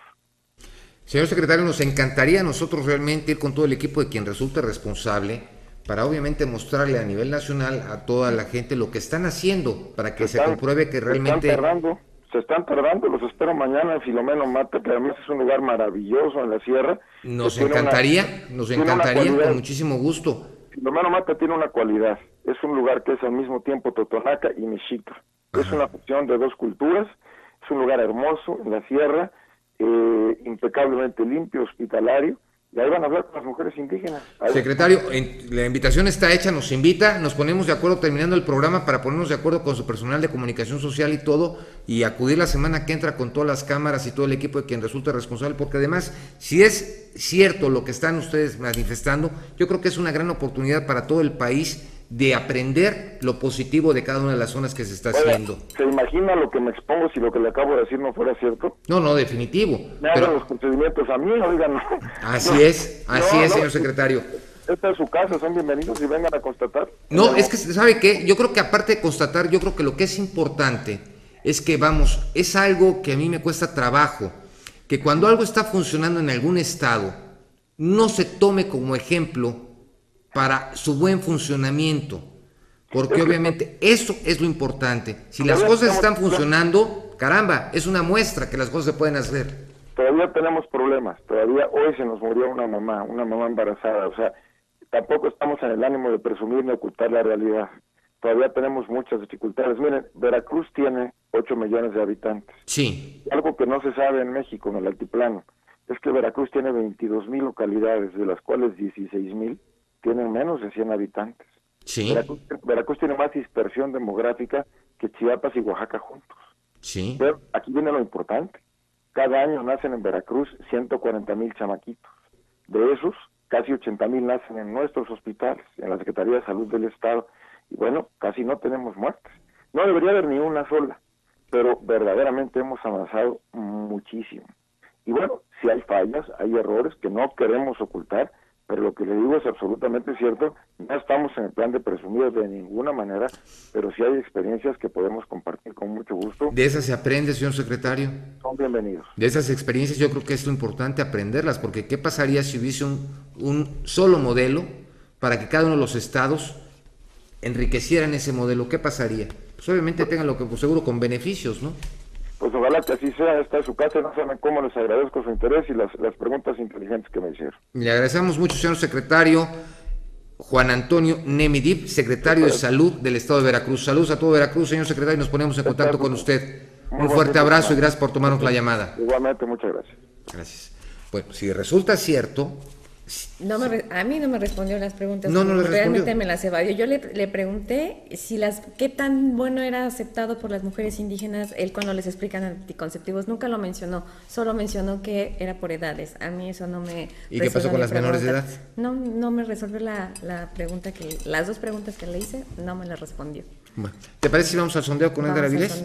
Señor secretario, nos encantaría a nosotros realmente ir con todo el equipo de quien resulte responsable para obviamente mostrarle a nivel nacional a toda la gente lo que están haciendo para que se compruebe que realmente... Se están tardando, los espero mañana en Filomeno Mata, que además es un lugar maravilloso en la sierra. Nos encantaría, con muchísimo gusto. Filomeno Mata tiene una cualidad, es un lugar que es al mismo tiempo totonaca y mexica. Es una fusión de dos culturas, es un lugar hermoso en la sierra, impecablemente limpio, hospitalario, y ahí van a hablar con las mujeres indígenas. Secretario, la invitación está hecha, nos invita, nos ponemos de acuerdo terminando el programa para ponernos de acuerdo con su personal de comunicación social y todo, y acudir la semana que entra con todas las cámaras y todo el equipo de quien resulte responsable, porque además, si es cierto lo que están ustedes manifestando, yo creo que es una gran oportunidad para todo el país de aprender lo positivo de cada una de las zonas que se está haciendo. ¿Se imagina lo que me expongo si lo que le acabo de decir no fuera cierto? No, definitivo. Me hagan los procedimientos a mí, oigan. No. Así es, señor secretario. Esta es su casa, son bienvenidos y vengan a constatar. No, es que, ¿sabe qué? Yo creo que aparte de constatar, yo creo que lo que es importante es que, es algo que a mí me cuesta trabajo, que cuando algo está funcionando en algún estado, no se tome como ejemplo para su buen funcionamiento, porque obviamente eso es lo importante. Si las cosas están funcionando, caramba, es una muestra que las cosas se pueden hacer. Todavía tenemos problemas, todavía hoy se nos murió una mamá embarazada, o sea, tampoco estamos en el ánimo de presumir ni ocultar la realidad. Todavía tenemos muchas dificultades. Miren, Veracruz tiene 8 millones de habitantes. Sí. Algo que no se sabe en México, en el altiplano, es que Veracruz tiene 22,000 localidades, de las cuales 16,000 tienen menos de 100 habitantes. Sí. Veracruz tiene más dispersión demográfica que Chiapas y Oaxaca juntos. Sí. Pero aquí viene lo importante. Cada año nacen en Veracruz 140,000 chamaquitos. De esos, casi 80,000 nacen en nuestros hospitales, en la Secretaría de Salud del Estado. Y bueno, casi no tenemos muertes. No debería haber ni una sola, pero verdaderamente hemos avanzado muchísimo. Y bueno, si hay fallas, hay errores que no queremos ocultar, pero lo que le digo es absolutamente cierto. No estamos en el plan de presumir de ninguna manera, pero sí hay experiencias que podemos compartir con mucho gusto. De esas se aprende, señor secretario. Son bienvenidos. De esas experiencias yo creo que es lo importante aprenderlas, porque ¿qué pasaría si hubiese un solo modelo para que cada uno de los estados enriquecieran ese modelo? ¿Qué pasaría? Pues obviamente tengan lo que pues, seguro con beneficios, ¿no? Pues ojalá que así sea. Esta es su casa, no saben cómo les agradezco su interés y las preguntas inteligentes que me hicieron. Le agradecemos mucho, señor secretario Juan Antonio Nemidip, secretario de Salud del Estado de Veracruz. Saludos a todo Veracruz, señor secretario, y nos ponemos en contacto con usted. Un fuerte abrazo y gracias por tomarnos la llamada. Igualmente, muchas gracias. Gracias. Bueno, si resulta cierto... A mí no me respondió las preguntas. No le realmente respondió. me las evadió. Yo le pregunté qué tan bueno era aceptado por las mujeres indígenas él cuando les explican anticonceptivos. Nunca lo mencionó, solo mencionó que era por edades. A mí eso no me... ¿Y qué pasó con las menores de edad? No me resolvió la pregunta las dos preguntas que le hice, no me las respondió. Bueno, ¿te parece si vamos al sondeo con Edgar Avilés?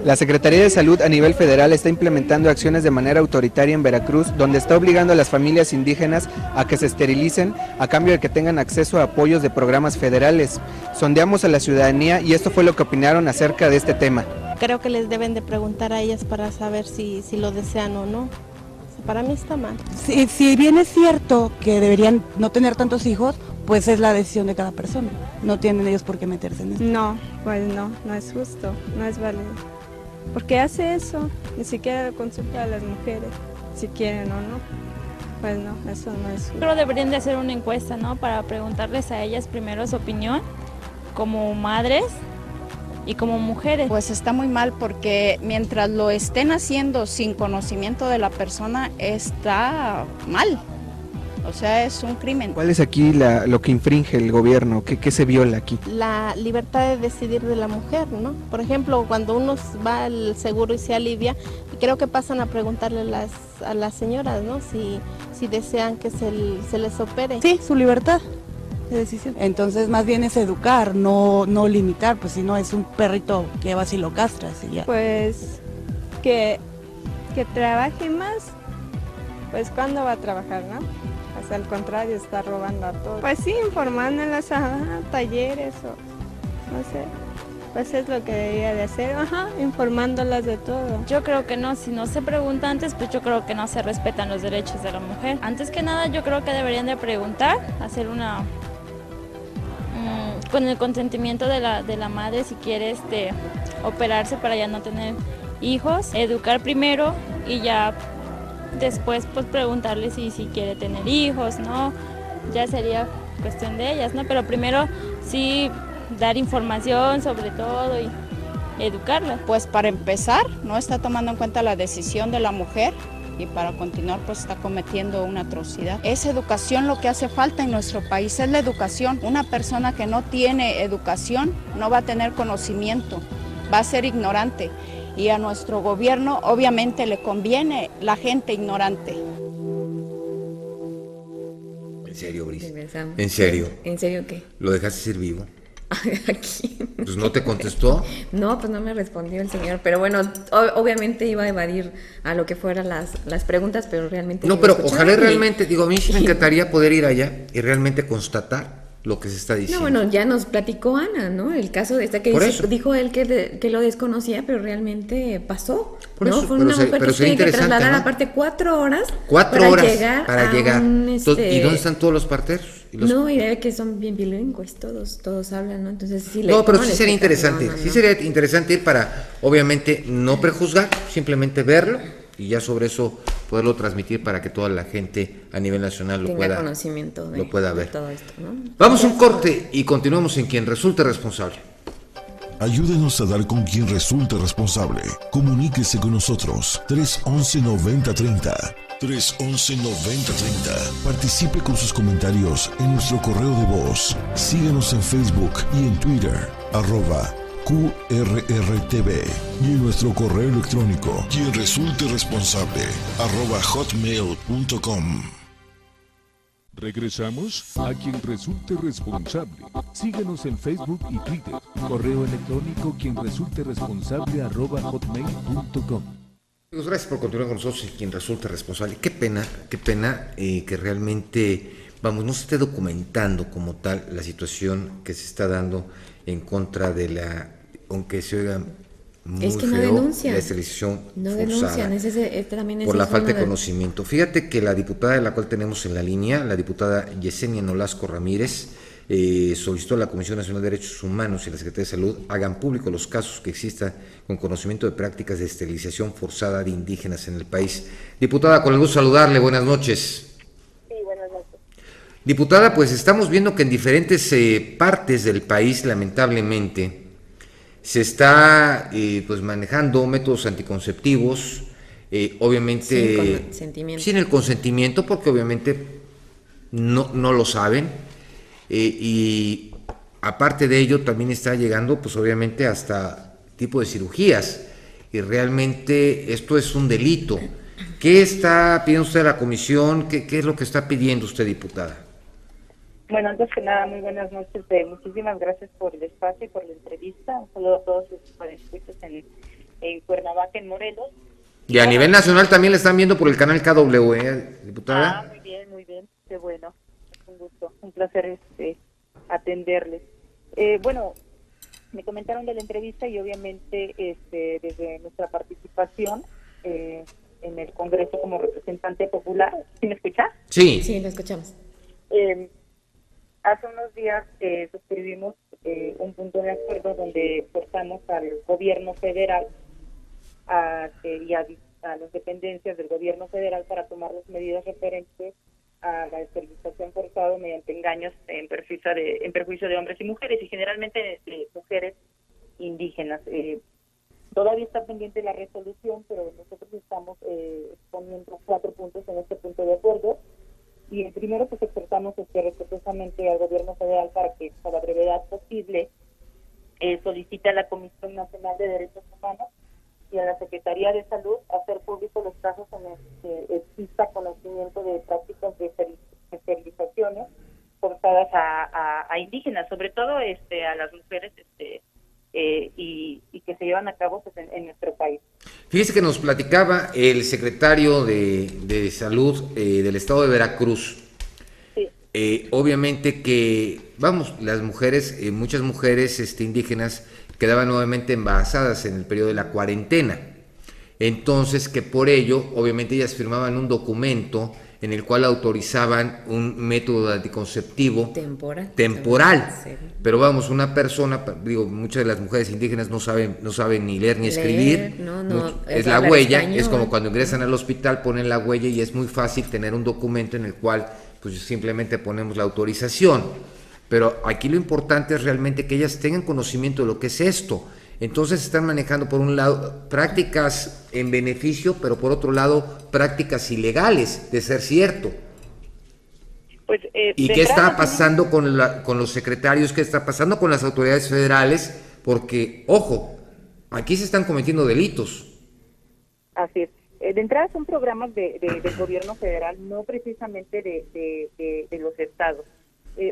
La Secretaría de Salud a nivel federal está implementando acciones de manera autoritaria en Veracruz, donde está obligando a las familias indígenas a que se esterilicen a cambio de que tengan acceso a apoyos de programas federales. Sondeamos a la ciudadanía y esto fue lo que opinaron acerca de este tema. Creo que les deben de preguntar a ellas para saber si lo desean o no. Para mí está mal. Si bien es cierto que deberían no tener tantos hijos, pues es la decisión de cada persona. No tienen ellos por qué meterse en eso. No, pues no es justo, no es válido. ¿Por qué hace eso? Ni siquiera consulta a las mujeres, si quieren o no. Pues no, eso no es justo. Pero deberían de hacer una encuesta, ¿no? Para preguntarles a ellas primero su opinión, como madres y como mujeres. Pues está muy mal porque mientras lo estén haciendo sin conocimiento de la persona, está mal. O sea, es un crimen. ¿Cuál es aquí lo que infringe el gobierno? ¿Qué se viola aquí? La libertad de decidir de la mujer, ¿no? Por ejemplo, cuando uno va al seguro y se alivia, creo que pasan a preguntarle a las señoras, ¿no? Si desean que se les opere. Sí, su libertad de decisión. Entonces, más bien es educar, no limitar, pues si no es un perrito que vas y lo castras y ya. Pues que trabaje más, pues ¿cuándo va a trabajar, no? Pues al contrario, está robando a todos. Pues sí, informándolas a talleres o no sé, pues es lo que debería de hacer, informándolas de todo. Yo creo que no, si no se pregunta antes, pues yo creo que no se respetan los derechos de la mujer. Antes que nada, yo creo que deberían de preguntar, hacer con el consentimiento de la madre si quiere operarse para ya no tener hijos, educar primero y ya después pues preguntarle si quiere tener hijos, ¿no? Ya sería cuestión de ellas, ¿no? Pero primero sí dar información sobre todo y educarla. Pues para empezar, no está tomando en cuenta la decisión de la mujer y para continuar pues está cometiendo una atrocidad. Es educación lo que hace falta en nuestro país, es la educación. Una persona que no tiene educación no va a tener conocimiento, va a ser ignorante. Y a nuestro gobierno obviamente le conviene la gente ignorante. ¿En serio, Brice? ¿En serio? ¿En serio qué? ¿Lo dejaste ir vivo? Aquí. Pues no te contestó. No, pues no me respondió el señor, pero bueno, obviamente iba a evadir a lo que fueran las preguntas, pero realmente... No, pero ojalá realmente, a mí sí me encantaría poder ir allá y realmente constatar lo que se está diciendo. No, bueno, ya nos platicó Ana, ¿no? El caso de esta que dijo él que lo desconocía, pero realmente pasó. Por ¿no? eso, Fue una mujer que tiene que trasladar, ¿no? Aparte 4 horas. 4 horas para llegar. ¿Y dónde están todos los parteros? No, y debe que son bien bilingües, todos hablan, ¿no? Entonces sí. Pero sí sería interesante. Sí sería interesante ir para, obviamente, no prejuzgar, simplemente verlo y ya sobre eso poderlo transmitir para que toda la gente a nivel nacional lo pueda ver. Todo esto, ¿no? Vamos a un corte y continuamos en Quien Resulte Responsable. Ayúdenos a dar con quien resulte responsable. Comuníquese con nosotros 311-9030. 311-9030. Participe con sus comentarios en nuestro correo de voz. Síguenos en Facebook y en Twitter @QRRTV y en nuestro correo electrónico quien resulte responsable @hotmail.com. Regresamos a quien resulte responsable. Síguenos en Facebook y Twitter. Correo electrónico @hotmail.com. Gracias por continuar con nosotros y quien resulte responsable. Qué pena que realmente, no se esté documentando como tal la situación que se está dando en contra de la, aunque se oiga muy es que no feo, denuncian. la esterilización no forzada, denuncian, también por la falta de conocimiento. Fíjate que la diputada de la cual tenemos en la línea, la diputada Yesenia Nolasco Ramírez, solicitó a la Comisión Nacional de Derechos Humanos y la Secretaría de Salud hagan público los casos que existan con conocimiento de prácticas de esterilización forzada de indígenas en el país. Diputada, con el gusto de saludarle, buenas noches. Sí, buenas noches. Diputada, pues estamos viendo que en diferentes partes del país, lamentablemente, se está pues manejando métodos anticonceptivos, obviamente sin el consentimiento, porque obviamente no lo saben, y aparte de ello también está llegando pues obviamente hasta tipo de cirugías, y realmente esto es un delito. ¿Qué está pidiendo usted a la comisión? ¿Qué es lo que está pidiendo usted, diputada? Bueno, antes que nada, muy buenas noches. Muchísimas gracias por el espacio y por la entrevista. Un saludo a todos los escuchas en Cuernavaca, en Morelos. Y a nivel nacional también le están viendo por el canal KW, diputada. Muy bien, qué bueno. Un gusto, un placer atenderles. Bueno, me comentaron de la entrevista y obviamente desde nuestra participación en el Congreso como representante popular. ¿Sí me escucha? Sí. Sí, lo escuchamos. Hace unos días suscribimos un punto de acuerdo donde forzamos al gobierno federal y a las dependencias del gobierno federal para tomar las medidas referentes a la esterilización forzada mediante engaños en perjuicio de hombres y mujeres, y generalmente de mujeres indígenas. Todavía está pendiente la resolución, pero nosotros estamos exponiendo 4 puntos en este punto de acuerdo. Y el primero, pues exhortamos respetuosamente al gobierno federal para que, a la brevedad posible, solicite a la Comisión Nacional de Derechos Humanos y a la Secretaría de Salud hacer públicos los casos en los que exista conocimiento de prácticas de esterilizaciones forzadas a indígenas, sobre todo a las mujeres y que se llevan a cabo pues, en nuestro país. Fíjese que nos platicaba el secretario de Salud del estado de Veracruz, sí. Obviamente que, las mujeres, muchas mujeres indígenas quedaban nuevamente embarazadas en el periodo de la cuarentena, entonces que por ello, obviamente ellas firmaban un documento en el cual autorizaban un método anticonceptivo temporal. Pero una persona, muchas de las mujeres indígenas no saben ni leer ni escribir, es la huella, español. Es como cuando ingresan al hospital, ponen la huella y es muy fácil tener un documento en el cual pues simplemente ponemos la autorización. Pero aquí lo importante es realmente que ellas tengan conocimiento de lo que es esto. Entonces están manejando por un lado prácticas en beneficio, pero por otro lado prácticas ilegales, de ser cierto. Pues, ¿y qué está pasando con los secretarios? ¿Qué está pasando con las autoridades federales? Porque, ojo, aquí se están cometiendo delitos. Así es. De entrada son programas del gobierno federal, no precisamente de los estados.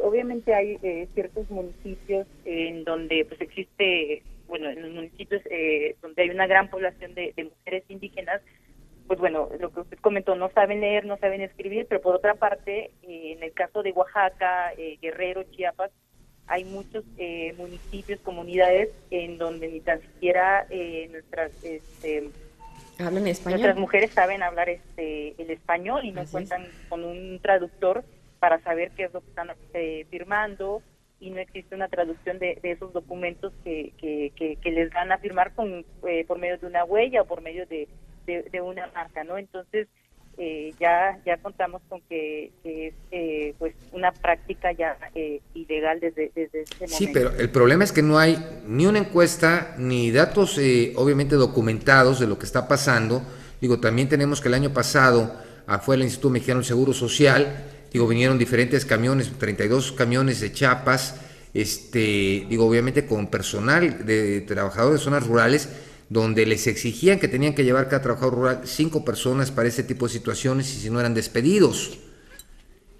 Obviamente hay ciertos municipios en donde pues existe... Bueno, en los municipios donde hay una gran población de mujeres indígenas, pues bueno, lo que usted comentó, no saben leer, no saben escribir, pero por otra parte, en el caso de Oaxaca, Guerrero, Chiapas, hay muchos municipios, comunidades en donde ni tan siquiera nuestras hablan español. Nuestras mujeres saben hablar el español y no cuentan con un traductor para saber qué es lo que están firmando, y no existe una traducción de esos documentos que les van a firmar por medio de una huella o por medio de una marca, ¿no? Entonces ya contamos con que es pues una práctica ya ilegal desde ese momento. Sí, pero el problema es que no hay ni una encuesta ni datos obviamente documentados de lo que está pasando. También tenemos que el año pasado fue el Instituto Mexicano del Seguro Social. Vinieron diferentes camiones, 32 camiones de Chiapas, obviamente con personal de trabajadores de zonas rurales, donde les exigían que tenían que llevar cada trabajador rural 5 personas para este tipo de situaciones y si no eran despedidos.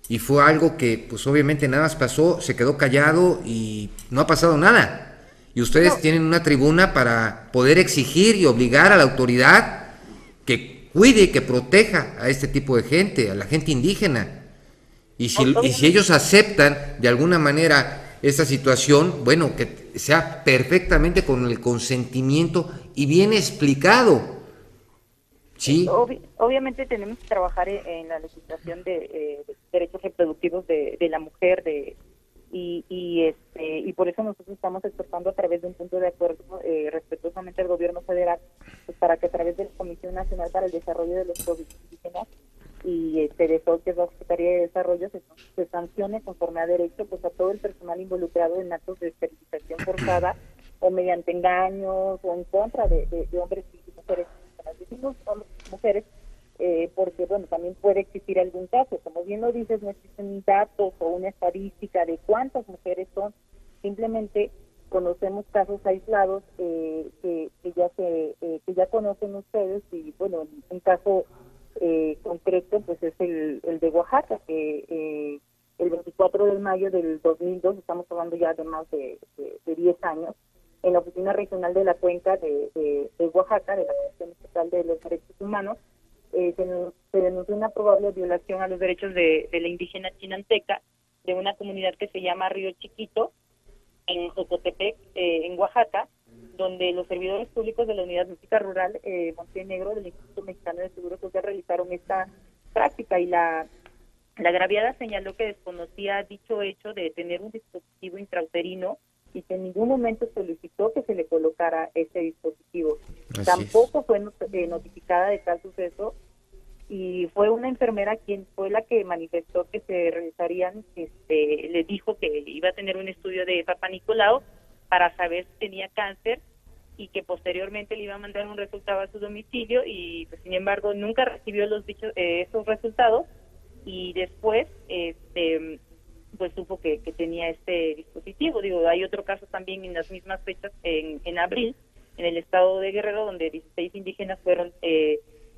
y fue algo que pues obviamente nada más pasó, se quedó callado y no ha pasado nada. Y ustedes tienen una tribuna para poder exigir y obligar a la autoridad que cuide, que proteja a este tipo de gente, a la gente indígena. Y si ellos aceptan de alguna manera esta situación, bueno, que sea perfectamente con el consentimiento y bien explicado. Sí. Obviamente tenemos que trabajar en la legislación de derechos reproductivos de la mujer, y por eso nosotros estamos exhortando a través de un punto de acuerdo respetuosamente al gobierno federal, pues para que a través de la Comisión Nacional para el Desarrollo de los Pueblos Indígenas y CDSOL, que es la Secretaría de Desarrollo, se sancione conforme a derecho pues a todo el personal involucrado en actos de esterilización forzada o mediante engaños o en contra de hombres y mujeres. Decimos hombres y mujeres porque bueno, también puede existir algún caso, como bien lo dices, no existen datos o una estadística de cuántas mujeres son, simplemente conocemos casos aislados que ya conocen ustedes, y bueno, un caso concreto pues es el de Oaxaca, que el 24 de mayo del 2002, estamos hablando ya de más de 10 años, en la Oficina Regional de la Cuenca de Oaxaca, de la Comisión Estatal de los Derechos Humanos, se denunció una probable violación a los derechos de la indígena chinanteca de una comunidad que se llama Río Chiquito, en Jocotepec, en Oaxaca, donde los servidores públicos de la Unidad Básica Rural Montenegro del Instituto Mexicano de Seguro Social realizaron esta práctica, y la agraviada señaló que desconocía dicho hecho de tener un dispositivo intrauterino y que en ningún momento solicitó que se le colocara ese dispositivo. Tampoco fue notificada de tal suceso, y fue una enfermera quien fue la que manifestó que se realizarían, le dijo que iba a tener un estudio de Papa Nicolau para saber si tenía cáncer, y que posteriormente le iba a mandar un resultado a su domicilio, y pues, sin embargo nunca recibió esos resultados, y después pues supo que tenía este dispositivo. Digo, hay otro caso también en las mismas fechas, en abril, en el estado de Guerrero, donde 16 indígenas fueron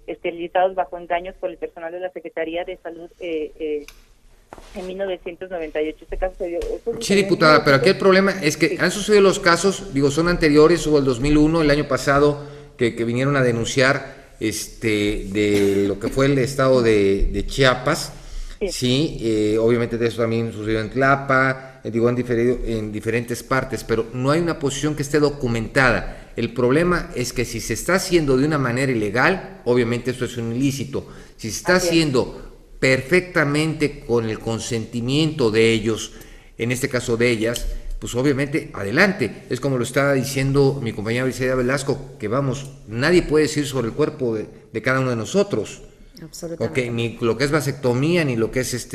esterilizados bajo engaños por el personal de la Secretaría de Salud en 1998. Este caso se dio... Sí, diputada, pero aquí el problema es que han sucedido los casos, digo, son anteriores, hubo el 2001, el año pasado, que vinieron a denunciar de lo que fue el estado de Chiapas. Sí, obviamente de eso también sucedió en Tlapa, digo, en diferentes partes, pero no hay una posición que esté documentada. El problema es que si se está haciendo de una manera ilegal, obviamente esto es un ilícito. Si se está haciendo perfectamente con el consentimiento de ellos, en este caso de ellas, pues obviamente adelante. Es como lo estaba diciendo mi compañera Briseida Velasco, que vamos, nadie puede decir sobre el cuerpo de cada uno de nosotros. Absolutamente. Ni lo que es vasectomía, ni lo que es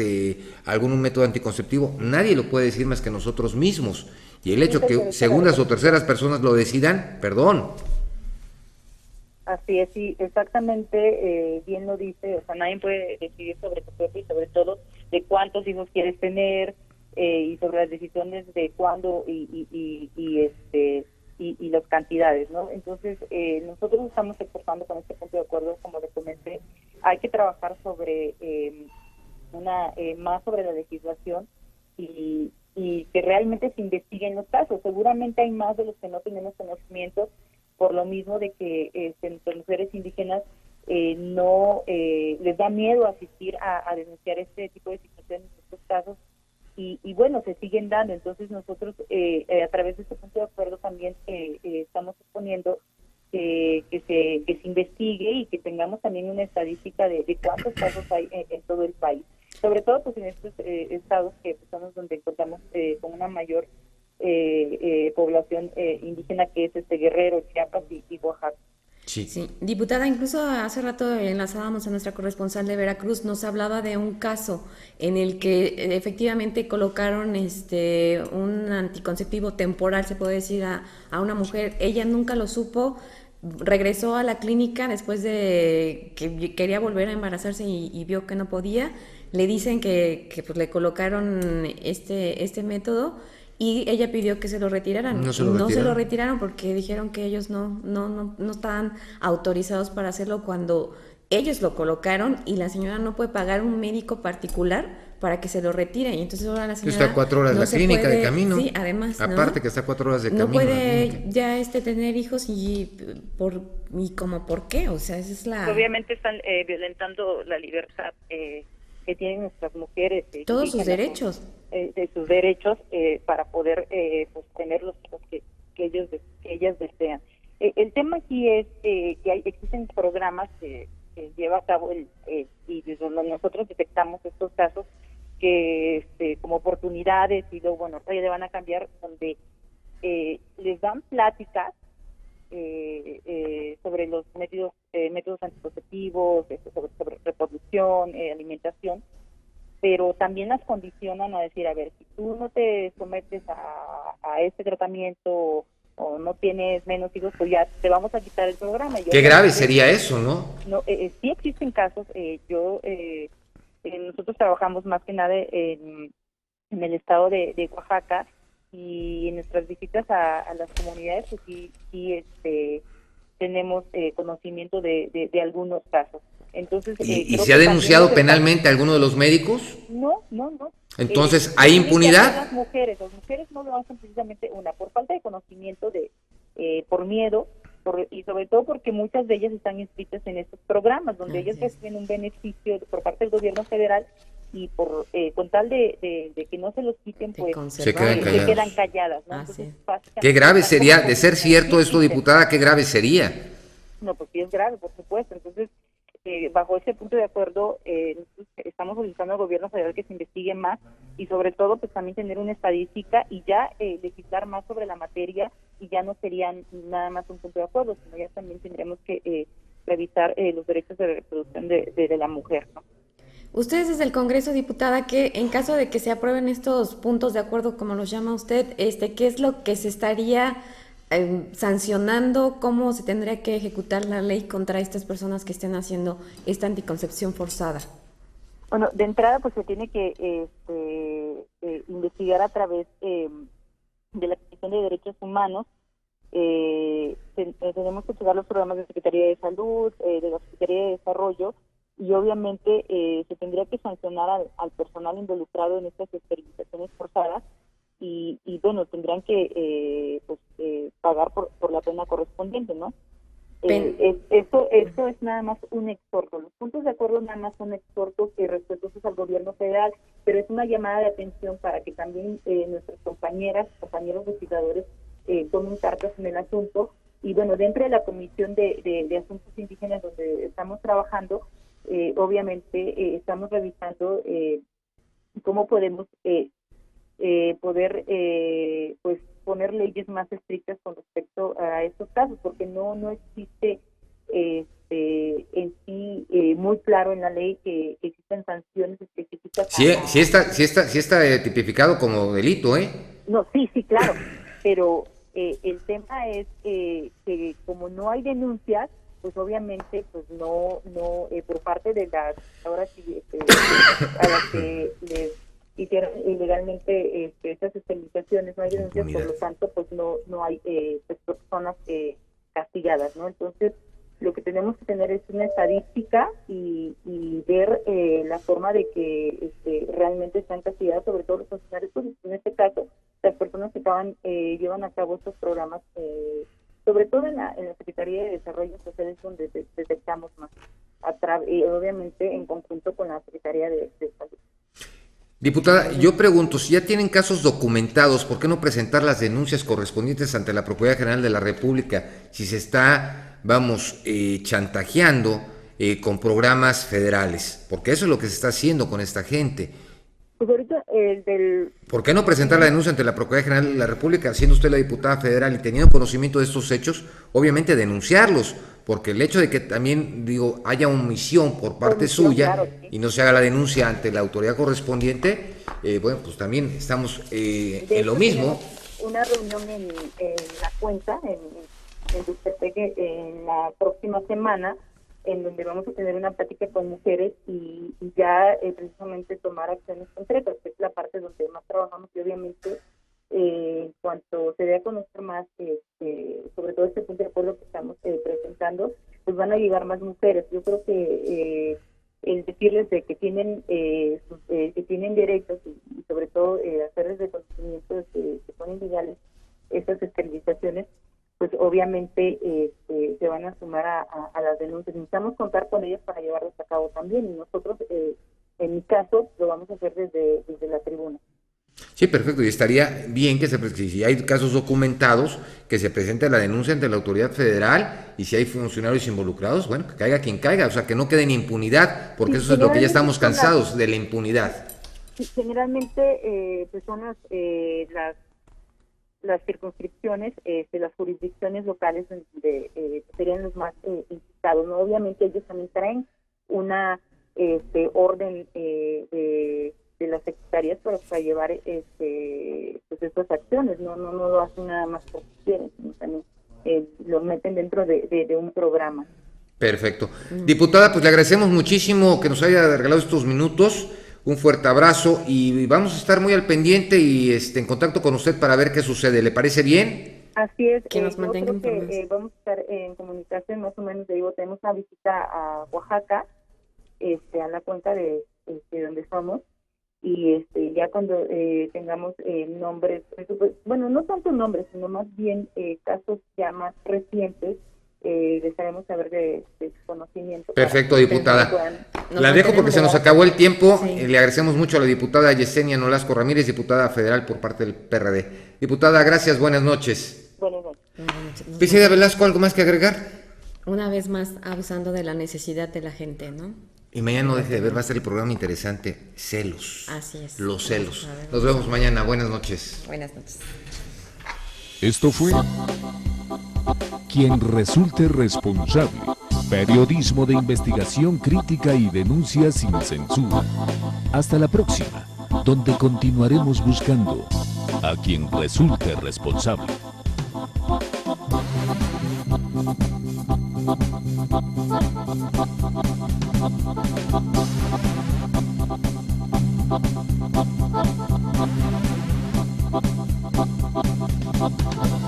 algún método anticonceptivo, nadie lo puede decir más que nosotros mismos. Y el hecho que segundas o terceras personas lo decidan, perdón. Así es, sí, exactamente, bien lo dice, o sea, nadie puede decidir sobre tu cuerpo y sobre todo de cuántos hijos quieres tener, y sobre las decisiones de cuándo y las cantidades, ¿no? Entonces, nosotros estamos exportando con este punto de acuerdo, como les comenté, hay que trabajar sobre más sobre la legislación y que realmente se investiguen los casos. Seguramente hay más de los que no tenemos conocimiento, por lo mismo de que entre mujeres indígenas no les da miedo asistir a denunciar este tipo de situaciones, estos casos, y bueno, se siguen dando. Entonces nosotros a través de este punto de acuerdo también estamos exponiendo que se investigue y que tengamos también una estadística de cuántos casos hay en todo el país, sobre todo pues en estos estados que son los donde encontramos con una mayor población indígena, que es Guerrero, Chiapas y Oaxaca. Sí. Diputada, incluso hace rato enlazábamos a nuestra corresponsal de Veracruz, nos hablaba de un caso en el que efectivamente colocaron un anticonceptivo temporal, se puede decir, a una mujer. Ella nunca lo supo, regresó a la clínica después de que quería volver a embarazarse y vio que no podía. Le dicen que pues le colocaron este método, y ella pidió que se lo retiraran. No se lo retiraron porque dijeron que ellos no estaban autorizados para hacerlo, cuando ellos lo colocaron y la señora no puede pagar un médico particular para que se lo retire, y entonces ahora la señora está 4 horas no la se clínica puede, de camino. sí, además, aparte ¿no? que está 4 horas de camino. No puede ya tener hijos y como por qué, o sea, esa es la... Obviamente están violentando la libertad que tienen nuestras mujeres. Todos sus derechos. De sus derechos para poder pues, tener los hijos que ellas desean. El tema aquí es que existen programas que lleva a cabo y desde donde nosotros detectamos estos casos que como oportunidades, y luego bueno, ya le van a cambiar, donde les dan pláticas sobre los métodos anticonceptivos, sobre reproducción, alimentación, pero también las condicionan a decir, a ver, si tú no te sometes a este tratamiento o no tienes menos hijos, pues ya te vamos a quitar el programa. Qué grave sería eso, ¿no? No, sí existen casos. Nosotros trabajamos más que nada en el estado de Oaxaca, y en nuestras visitas a las comunidades pues sí tenemos conocimiento de algunos casos. Entonces, ¿Y se ha denunciado penalmente a alguno de los médicos? No. Entonces, ¿hay impunidad? Las mujeres no lo hacen precisamente, por falta de conocimiento, por miedo, y sobre todo porque muchas de ellas están inscritas en estos programas donde ellas reciben un beneficio por parte del gobierno federal, y con tal de que no se los quiten, pues se quedan calladas, ¿no? Entonces, qué grave sería, de ser cierto esto, diputada, qué grave sería. No, pues sí es grave, por supuesto. Entonces, bajo ese punto de acuerdo, estamos solicitando al gobierno federal que se investigue más, y sobre todo pues también tener una estadística y ya legislar más sobre la materia, y ya no serían nada más un punto de acuerdo, sino ya también tendremos que revisar los derechos de reproducción de la mujer, ¿no? Ustedes desde el Congreso, diputada, que en caso de que se aprueben estos puntos de acuerdo, como los llama usted, ¿qué es lo que se estaría sancionando? ¿Cómo se tendría que ejecutar la ley contra estas personas que estén haciendo esta anticoncepción forzada? Bueno, de entrada pues se tiene que investigar a través de la Comisión de Derechos Humanos. Tenemos que checar los programas de Secretaría de Salud, de la Secretaría de Desarrollo, y obviamente se tendría que sancionar al personal involucrado en estas esterilizaciones forzadas, y bueno, tendrían que pagar por la pena correspondiente, ¿no? Esto es nada más un exhorto. Los puntos de acuerdo nada más son exhortos respetuosos al gobierno federal, pero es una llamada de atención para que también nuestras compañeros legisladores tomen cartas en el asunto. Y bueno, dentro de la Comisión de Asuntos Indígenas donde estamos trabajando, obviamente estamos revisando cómo podemos poder pues poner leyes más estrictas con respecto a estos casos, porque no existe en sí muy claro en la ley que existen sanciones específicas. Sí está tipificado como delito, ¿eh? No, sí, claro, pero el tema es que como no hay denuncias, pues obviamente pues no por parte de las, ahora sí, a las que les hicieron ilegalmente esas esterilizaciones, no hay denuncias, por lo tanto pues no hay pues, personas castigadas, ¿no? Entonces lo que tenemos que tener es una estadística y ver la forma de que realmente están castigadas, sobre todo los funcionarios públicos. En este caso, las personas que llevan a cabo estos programas, sobre todo en la Secretaría de Desarrollo Social, es donde detectamos más, obviamente en conjunto con la Secretaría de Salud. Diputada, yo pregunto, si ya tienen casos documentados, ¿por qué no presentar las denuncias correspondientes ante la Procuraduría General de la República si se está, chantajeando con programas federales? Porque eso es lo que se está haciendo con esta gente. Pues ahorita ¿Por qué no presentar la denuncia ante la Procuraduría General de la República, siendo usted la diputada federal y teniendo conocimiento de estos hechos, obviamente denunciarlos? Porque el hecho de que también, haya omisión por parte suya, claro, sí, y no se haga la denuncia ante la autoridad correspondiente, bueno, pues también estamos en lo mismo. Una reunión en la cuenta, en Tuxtepec, en la próxima semana, en donde vamos a tener una plática con mujeres y ya precisamente tomar acciones concretas, que es la parte donde más trabajamos, y obviamente en cuanto se dé a conocer más sobre todo este punto de acuerdo que estamos presentando, pues van a llegar más mujeres. Yo creo que el decirles de que tienen derechos y sobre todo hacerles de conocimiento de que son ilegales estas esterilizaciones, pues obviamente se van a sumar a las denuncias. Necesitamos contar con ellas para llevarlas a cabo también, y nosotros, en mi caso, lo vamos a hacer desde la tribuna. Sí, perfecto, y estaría bien que si hay casos documentados, que se presente la denuncia ante la autoridad federal, y si hay funcionarios involucrados, bueno, que caiga quien caiga, o sea, que no quede en impunidad, porque eso es lo que ya estamos cansados, de la impunidad. Generalmente pues son las circunscripciones, las jurisdicciones locales donde serían los más implicados, ¿no? Obviamente ellos también traen una orden de las secretarías para llevar pues estas acciones, no lo hacen nada más porque quieren, sino también lo meten dentro de un programa. Perfecto. Diputada, pues le agradecemos muchísimo que nos haya regalado estos minutos. Un fuerte abrazo y vamos a estar muy al pendiente y en contacto con usted para ver qué sucede. ¿Le parece bien? Así es. Que nos mantengan informados. Vamos a estar en comunicación, más o menos, tenemos una visita a Oaxaca, a la cuenca de donde estamos, y ya cuando tengamos nombres, bueno, no tanto nombres, sino más bien casos ya más recientes, desearemos saber de su conocimiento. Perfecto, diputada. La dejo porque se nos acabó el tiempo. Sí. Le agradecemos mucho a la diputada Yesenia Nolasco Ramírez, diputada federal por parte del PRD. Diputada, gracias, buenas noches. Buenas noches. Priscila Velasco, ¿algo más que agregar? Una vez más, abusando de la necesidad de la gente, ¿no? Y mañana no deje de ver, va a ser el programa interesante, celos. Así es. Los celos. Nos vemos mañana, buenas noches. Buenas noches. Esto fue Quien Resulte Responsable. Periodismo de investigación crítica y denuncia sin censura. Hasta la próxima, donde continuaremos buscando a quien resulte responsable.